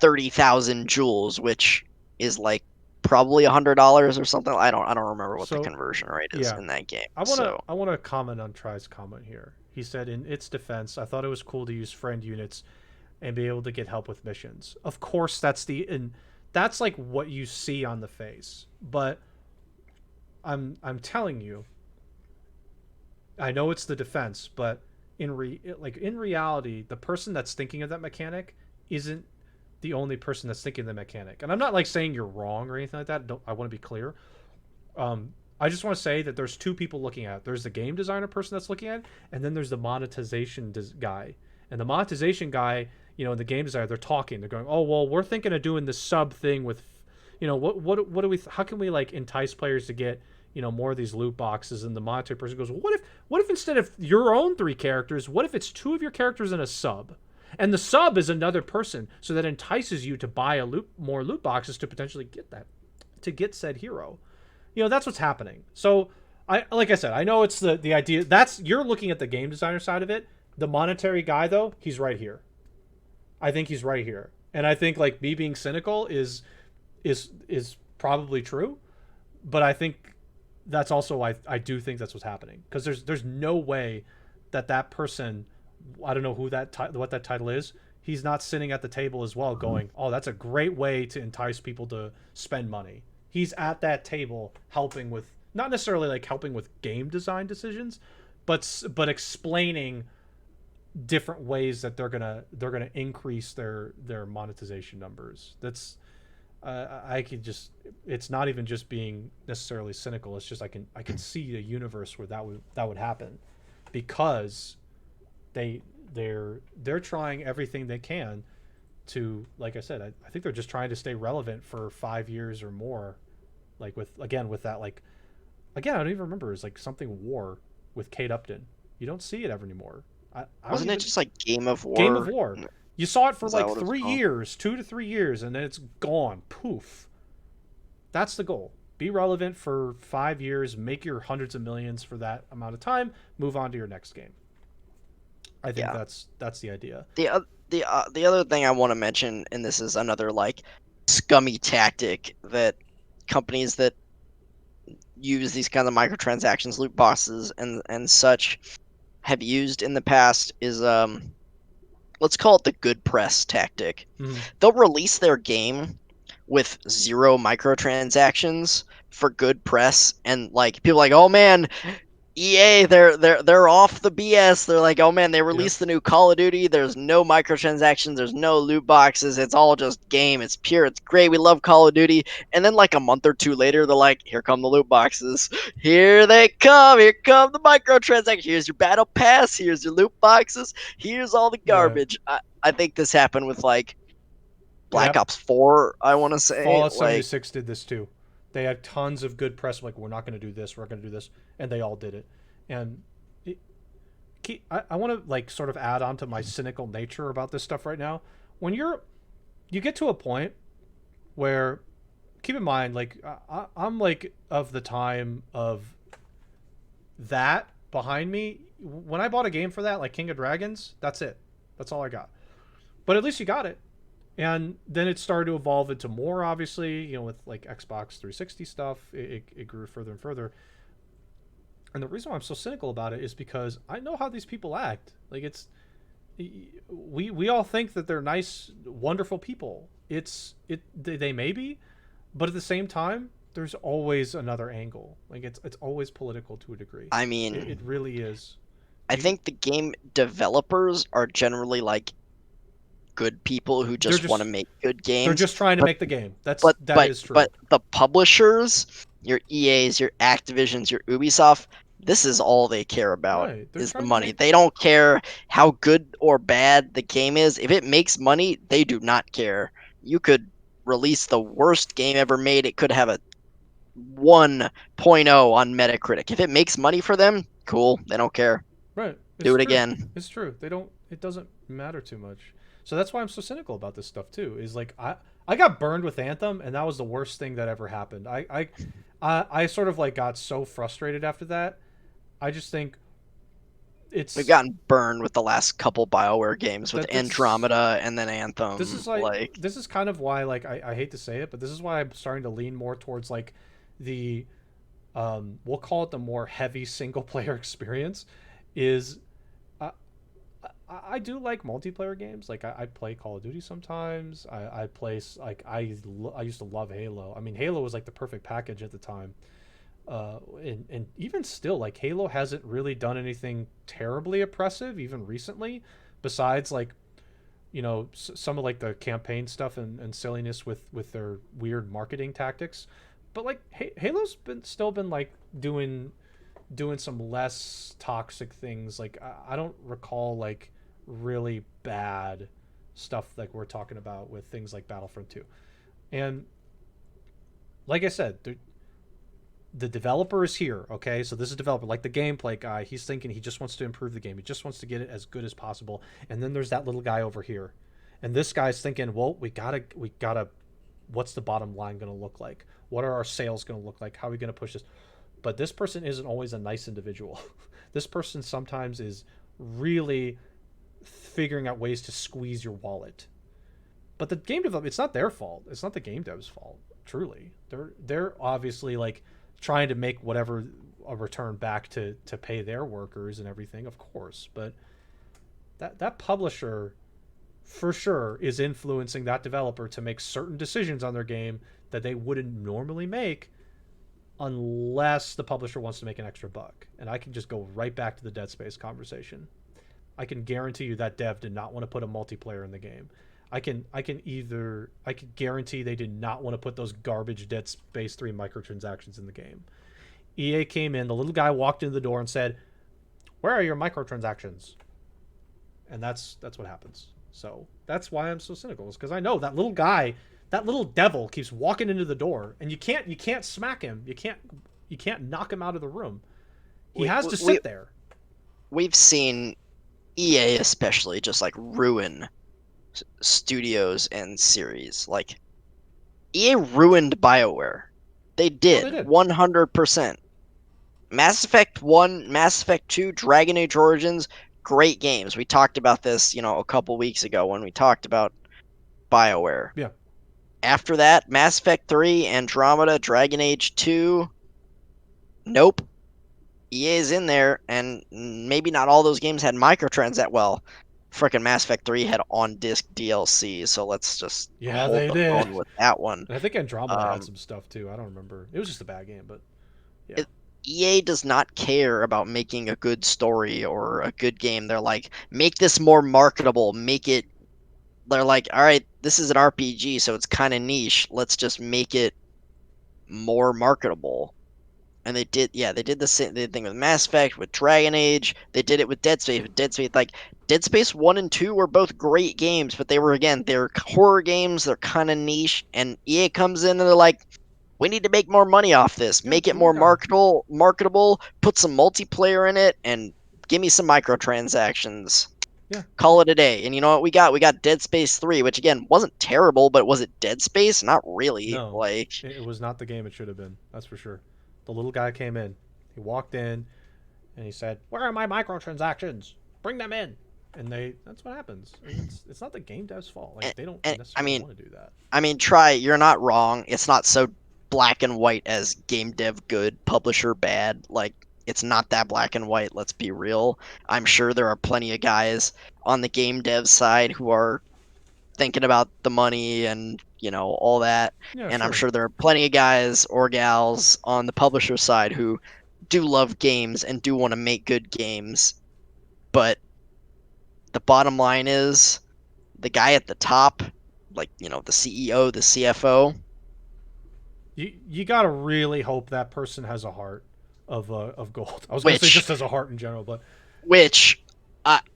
30,000 jewels, which is like probably $100 or something. I don't remember what the So conversion rate is yeah, in that game. I wanna So I wanna comment on Try's comment here. He said, in its defense, I thought it was cool to use friend units and be able to get help with missions. Of course, and that's like what you see on the face. But I'm telling you, I know it's the defense, but in reality, the person that's thinking of that mechanic isn't the only person that's thinking of the mechanic. And I'm not like saying you're wrong or anything like that. Don't, I want to be clear. I just want to say that there's two people looking at it. There's the game designer person that's looking at it, and then there's the monetization guy. And the monetization guy, in the game designer, they're talking. They're going, "Oh, well, we're thinking of doing this sub thing with, what do we? How can we like entice players to get more of these loot boxes?" And the monetary person goes, well, what if instead of your own three characters, what if it's two of your characters and a sub? And the sub is another person, so that entices you to buy more loot boxes to potentially get said hero. That's what's happening. So like I said, I know it's the idea, that's, you're looking at the game designer side of it. The monetary guy though, he's right here. I think he's right here. And I think like me being cynical is probably true, but I think that's also why I do think that's what's happening, because there's no way that person, I don't know who what that title is, he's not sitting at the table as well going, oh, that's a great way to entice people to spend money. He's at that table helping with, not necessarily like helping with game design decisions, but explaining different ways that they're gonna increase their monetization numbers. That's I could just, it's not even just being necessarily cynical. It's just I can see a universe where that would happen, because they they're trying everything they can to, like I said, I think they're just trying to stay relevant for 5 years or more. Like with that, like, again, I don't even remember. It's like something war with Kate Upton. You don't see it ever anymore. I don't Wasn't it even. just like Game of Game of War? War. You saw it for Is that like what it's three called? years, 2 to 3 years, and then it's gone. Poof. That's the goal. Be relevant for 5 years, make your hundreds of millions for that amount of time, move on to your next game. I think Yeah. that's the idea. The other thing I want to mention, and this is another like scummy tactic that companies that use these kinds of microtransactions, loot boxes, and such have used in the past, is let's call it the good press tactic. Mm-hmm. They'll release their game with zero microtransactions for good press, and like people are like, oh man, EA, they're off the BS. They're like, oh man, they Yep. released the new Call of Duty. There's no microtransactions. There's no loot boxes. It's all just game. It's pure. It's great. We love Call of Duty. And then like a month or two later, they're like, here come the loot boxes. Here they come. Here come the microtransactions. Here's your battle pass. Here's your loot boxes. Here's all the Right. garbage. I think this happened with like Black Yep. Ops 4. I want to say Fallout like 76 did this too. They had tons of good press. Like, we're not going to do this. We're going to do this, and they all did it. And it, I want to like sort of add on to my cynical nature about this stuff right now. When you get to a point where, keep in mind, like I'm like of the time of that behind me. When I bought a game for that, like King of Dragons, that's it. That's all I got. But at least you got it. And then it started to evolve into more, obviously, with like Xbox 360 stuff. It grew further and further. And the reason why I'm so cynical about it is because I know how these people act. Like, we all think that they're nice, wonderful people. They may be, but at the same time, there's always another angle. Like, it's always political to a degree. I It mean, really is. I You, think the game developers are generally like good people who they're just want to just make good they're games. just trying to But make the game. but That but is true. but the publishers, your EAs, your Activisions, your Ubisoft, this is all they care about Right. They're is the trying to money. make. They don't care how good or bad the game is. If it makes money, they do not care. You could release the worst game ever made. It could have a 1.0 on Metacritic. If it makes money for them, cool. They don't care. Right. It's Do it true. again. It's true. They don't. It doesn't matter too much. So that's why I'm so cynical about this stuff too. Is like I got burned with Anthem, and that was the worst thing that ever happened. I sort of like got so frustrated after that. I just think We've it's gotten burned with the last couple BioWare games with that's Andromeda and then this Anthem. is like Like, this is kind of why, like, I hate to say it, but this is why I'm starting to lean more towards like the we'll call it the more heavy single player experience. Is uh, I do like multiplayer games. Like, I play Call of Duty sometimes. I play like I used to love Halo. I mean, Halo was like the perfect package at the time. And even still, like, Halo hasn't really done anything terribly oppressive even recently, besides like, some of like the campaign stuff and silliness with their weird marketing tactics. But like, Halo's been like doing some less toxic things. Like, I don't recall like really bad stuff like we're talking about with things like Battlefront 2. And like I said, the developer is here, okay? So this is a developer, like the gameplay guy. He's thinking he just wants to improve the game. He just wants to get it as good as possible. And then there's that little guy over here. And this guy's thinking, well, we gotta what's the bottom line gonna look like? What are our sales gonna look like? How are we gonna push this? But this person isn't always a nice individual. This person sometimes is really figuring out ways to squeeze your wallet. But the game developer, it's not their fault. It's not the game dev's fault. Truly, they're obviously like trying to make whatever a return back to pay their workers and everything, of course. But that publisher for sure is influencing that developer to make certain decisions on their game that they wouldn't normally make unless the publisher wants to make an extra buck. And I can just go right back to the Dead Space conversation. I can guarantee you that dev did not want to put a multiplayer in the game. I could guarantee they did not want to put those garbage Dead Space 3 microtransactions in the game. EA came in, the little guy walked into the door and said, "Where are your microtransactions?" And that's what happens. So that's why I'm so cynical, is because I know that little guy, that little devil keeps walking into the door, and you can't smack him. You can't knock him out of the room. He we, has to we sit there. we've seen EA especially just like ruin studios and series. Like EA ruined BioWare. They Oh, they did did. 100%. Mass Effect 1, Mass Effect 2, Dragon Age Origins, great games. We talked about this, a couple weeks ago when we talked about BioWare. Yeah. After that, Mass Effect 3, Andromeda, Dragon Age 2, nope. EA is in there, and maybe not all those games had microtransactions. Well, frickin' Mass Effect 3 had on-disc DLC, so let's just Yeah, hold they the did. phone with that one. And I think Andromeda had Um, some stuff too. I don't remember. It was just a bad game, but yeah. it, EA does not care about making a good story or a good game. They're like, make this more marketable, make it. They're like, all right, this is an RPG, so it's kind of niche. Let's just make it more marketable. And they did, yeah, they did the same thing with Mass Effect, with Dragon Age. They did it with Dead Space. With Dead Space, like Dead Space 1 and 2 were both great games, but they were, again, they're horror games. They're kind of niche, and EA comes in and they're like, we need to make more money off this, Yeah, make it well, we more gotta. marketable, put some multiplayer in it, and give me some microtransactions. Yeah, Call it a day. And you know what we got? We got Dead Space 3, which again wasn't terrible, but was it Dead Space? Not really. no, Like it was not the game it should have been. That's for sure. The little guy came in. He walked in and he said, "Where are my microtransactions? Bring them in." And that's what happens. And it's not the game dev's fault. Like and, they don't and necessarily want to do that. try. You're not wrong. It's not so black and white as game dev good, publisher bad. Like it's not that black and white. Let's be real. I'm sure there are plenty of guys on the game dev side who are thinking about the money and all that. Yeah, And I'm sure. sure there are plenty of guys or gals on the publisher side who do love games and do want to make good games. But the bottom line is the guy at the top, like the CEO, the CFO, You gotta really hope that person has a heart of gold. I was gonna say which just as a heart in general, but which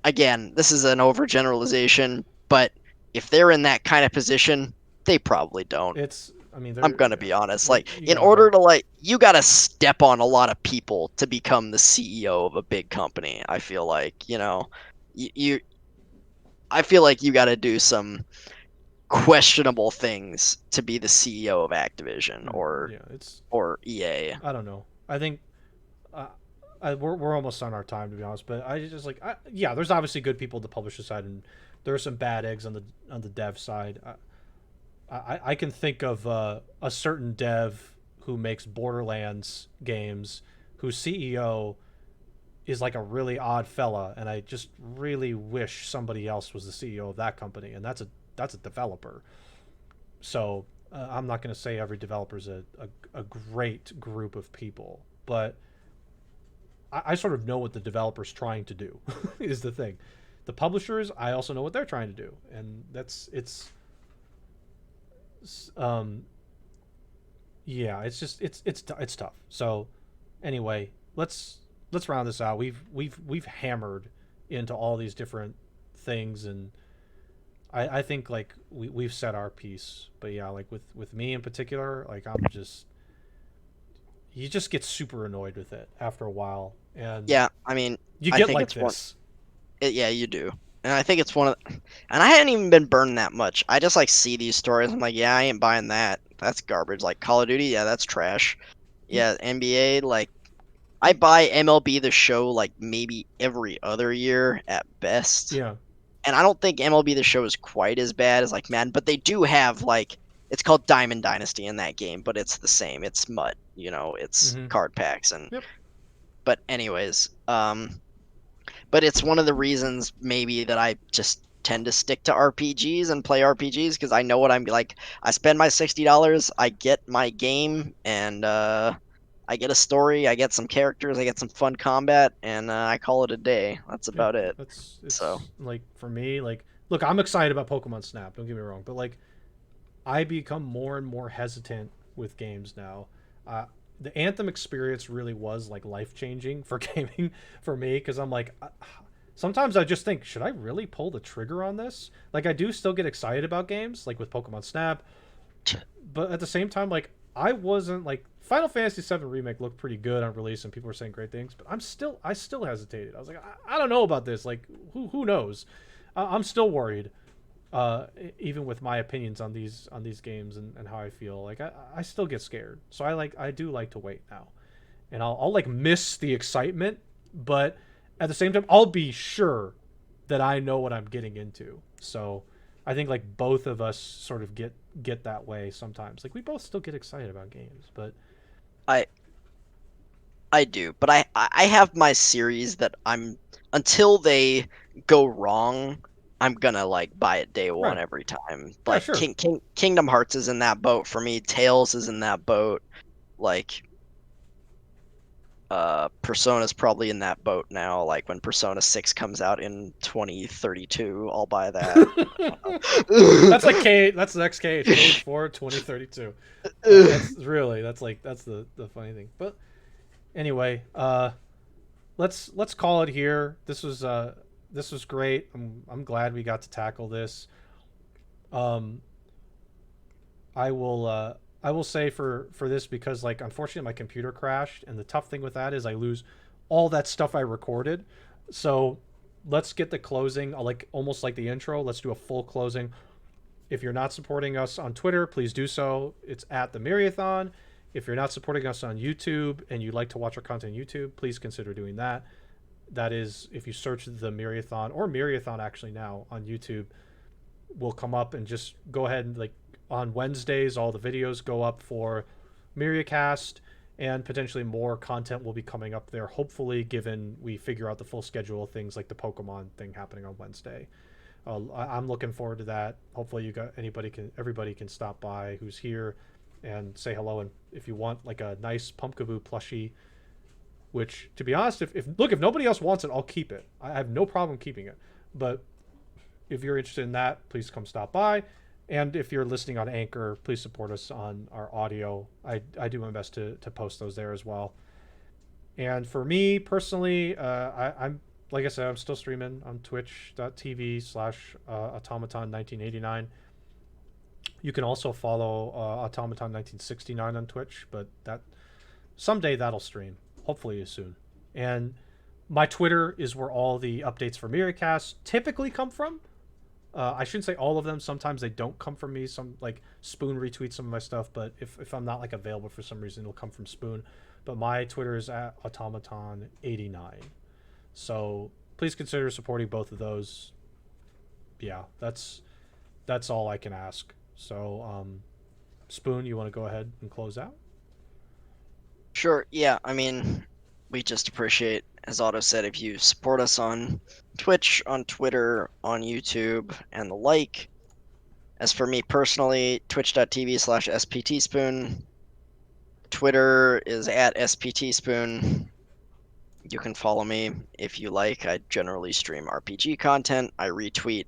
again, this is an overgeneralization, but if they're in that kind of position, they probably don't. it's. I mean, I'm they're. gonna Yeah, be honest. Like, you in gotta order hope. to you gotta step on a lot of people to become the CEO of a big company. I feel like you I feel like you gotta do some questionable things to be the CEO of Activision Yeah, it's. or EA. I don't know. I think uh, we're almost on our time to be honest, but I just like yeah, there's obviously good people on the publisher side, and there are some bad eggs on the dev side. I can think of a certain dev who makes Borderlands games, whose CEO is like a really odd fella, and I just really wish somebody else was the CEO of that company, and that's a developer. So I'm not going to say every developer is a great group of people, but I sort of know what the developer's trying to do is the thing. The publishers, I also know what they're trying to do, and um yeah, it's just it's tough. So anyway, let's round this out. We've hammered into all these different things, and I think like we've said our piece. But yeah, like with me in particular, like I'm just you just get super annoyed with it after a while, and Yeah, you I get think like it's one. this. Yeah, you do. And I think it's one of, and I hadn't even been burned that much. I just like see these stories. I'm like, yeah, I ain't buying that. That's garbage. Like Call of Duty, yeah, that's trash. You, Yeah, NBA, like I buy MLB The Show like maybe every other year at best. yeah, And I don't think MLB The Show is quite as bad as like Madden, but they do have like it's called Diamond Dynasty in that game, but it's the same. It's MUT, it's Mm-hmm. card packs and Yep. but anyways, but it's one of the reasons maybe that I just tend to stick to RPGs and play RPGs because I know what I'm like. I spend my $60, I get my game, and I get a story, I get some characters, I get some fun combat, and I call it a day. That's Yeah. about it. That's So it's like for me, like look, I'm excited about Pokemon Snap. Don't get me wrong, but like I become more and more hesitant with games now. Uh, the Anthem experience really was like life changing for gaming for me because I'm like, sometimes I just think, should I really pull the trigger on this? Like, I do still get excited about games, like with Pokemon Snap, but at the same time, like, I wasn't like Final Fantasy VII Remake looked pretty good on release and people were saying great things, but I still hesitated. I was like, I don't know about this. Like, who knows? I'm still worried even with my opinions on these games and how I feel, like I still get scared. So I do like to wait now, and I'll like miss the excitement, but at the same time I'll be sure that I know what I'm getting into. So I think like both of us sort of get that way sometimes. Like we both still get excited about games, but I I do, but I have my series that I'm until they go wrong, I'm gonna like buy it day one right, every time. yeah, Like sure. Kingdom Hearts is in that boat for me. Tales is in that boat. Like Persona's probably in that boat now. Like when Persona 6 comes out in 2032, I'll buy that. That's like that's the next KH4 2032. That's really that's the funny thing. But anyway, let's call it here. This was great. I'm glad we got to tackle this. Um, I will say for this because like unfortunately my computer crashed and the tough thing with that is I lose all that stuff I recorded. So let's get the closing like almost like the intro. Let's do a full closing. If you're not supporting us on Twitter, please do so. It's at the Myriathon. If you're not supporting us on YouTube and you'd like to watch our content on YouTube, please consider doing that. That is, if you search the Myriathon or Myriathon actually now on YouTube, will come up and just go ahead and like on Wednesdays, all the videos go up for Myriacast and potentially more content will be coming up there. Hopefully, given we figure out the full schedule of things like the Pokemon thing happening on Wednesday. I'm looking forward to that. Hopefully, everybody can stop by who's here and say hello. And if you want like a nice Pumpkaboo plushie, which to be honest, if nobody else wants it, I'll keep it. I have no problem keeping it. But if you're interested in that, please come stop by. And if you're listening on Anchor, please support us on our audio. I do my best to post those there as well. And for me personally, I'm like I said, I'm still streaming on twitch.tv/automaton1989. You can also follow automaton1969 on Twitch, but that someday that'll stream, hopefully soon. And my Twitter is where all the updates for Myriacast typically come from. I shouldn't say all of them. Sometimes they don't come from me. Some like Spoon retweets some of my stuff, but if I'm not like available for some reason, it'll come from Spoon. But my Twitter is at automaton89. So please consider supporting both of those. Yeah, that's all I can ask. So Spoon, you want to go ahead and close out? Sure, yeah. I mean, we just appreciate, as Otto said, if you support us on Twitch, on Twitter, on YouTube, and the like. As for me personally, twitch.tv/sptspoon. Twitter is at sptspoon. You can follow me if you like. I generally stream RPG content. I retweet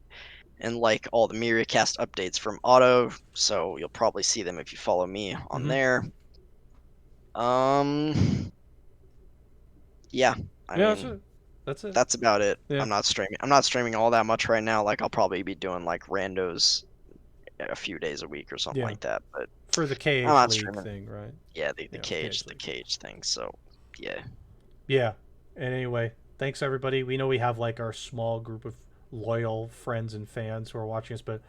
and like all the Myriacast updates from Otto, so you'll probably see them if you follow me on Mm-hmm. there. Um, yeah, I Yeah, that's it. mean, That's it. that's about it. Yeah. I'm not streaming all that much right now. Like I'll probably be doing like randos a few days a week or something Yeah. like that. But For the I'm KH not League streaming. thing, right? Yeah, Yeah, the KH the League. cage thing. So yeah, Yeah. And anyway, thanks everybody. We know we have like our small group of loyal friends and fans who are watching us, but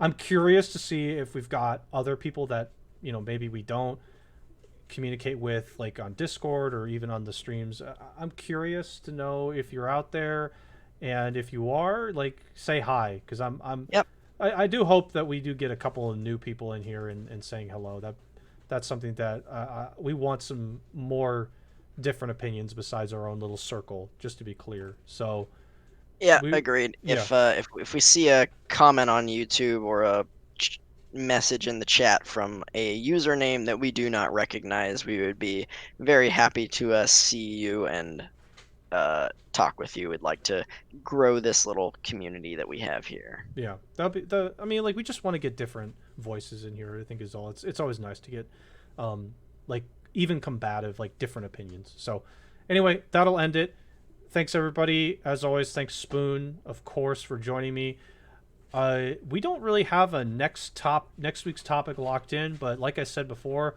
I'm curious to see if we've got other people that, maybe we don't communicate with like on Discord or even on the streams. I'm curious to know if you're out there and if you are, like say hi cuz I'm yep. I do hope that we do get a couple of new people in here and saying hello. That's something that we want some more different opinions besides our own little circle, just to be clear. So Yeah, we, agreed. yeah, If we see a comment on YouTube or a message in the chat from a username that we do not recognize, we would be very happy to see you and talk with you. We'd like to grow this little community that we have here. yeah. That'll be the. I mean, like we just want to get different voices in here. I think is all. It's always nice to get, like even combative, like different opinions. So, anyway, that'll end it. Thanks everybody. As always, thanks Spoon, of course, for joining me. We don't really have a next week's topic locked in, but like I said before,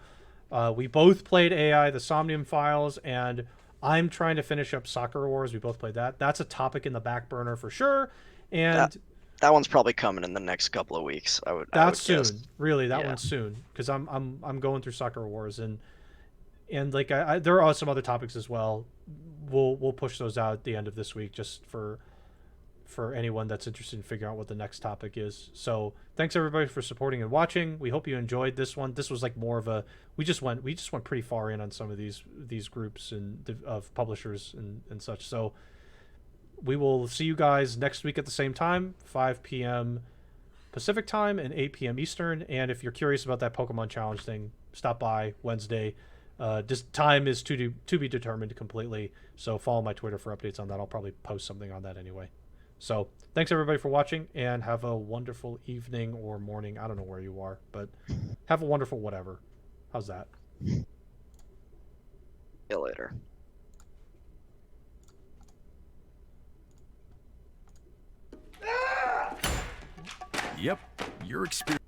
we both played AI, the Somnium Files, and I'm trying to finish up Soccer Wars. We both played that. That's a topic in the back burner for sure, That and that one's probably coming in the next couple of weeks. I that's would guess. soon. Really, that Yeah. one's soon because I'm going through Soccer Wars and like there are some other topics as well. We'll push those out at the end of this week just for anyone that's interested in figuring out what the next topic is. So thanks everybody for supporting and watching. We hope you enjoyed this one. This was like more of a we just went pretty far in on some of these groups and of publishers and such. So we will see you guys next week at the same time, 5 p.m. Pacific time and 8 p.m. Eastern. And if you're curious about that Pokemon Challenge thing, stop by Wednesday. Just time is to be determined completely. So follow my Twitter for updates on that. I'll probably post something on that anyway. So thanks everybody for watching and have a wonderful evening or morning. I don't know where you are, but have a wonderful whatever. How's that? See you later. Yep, your experience.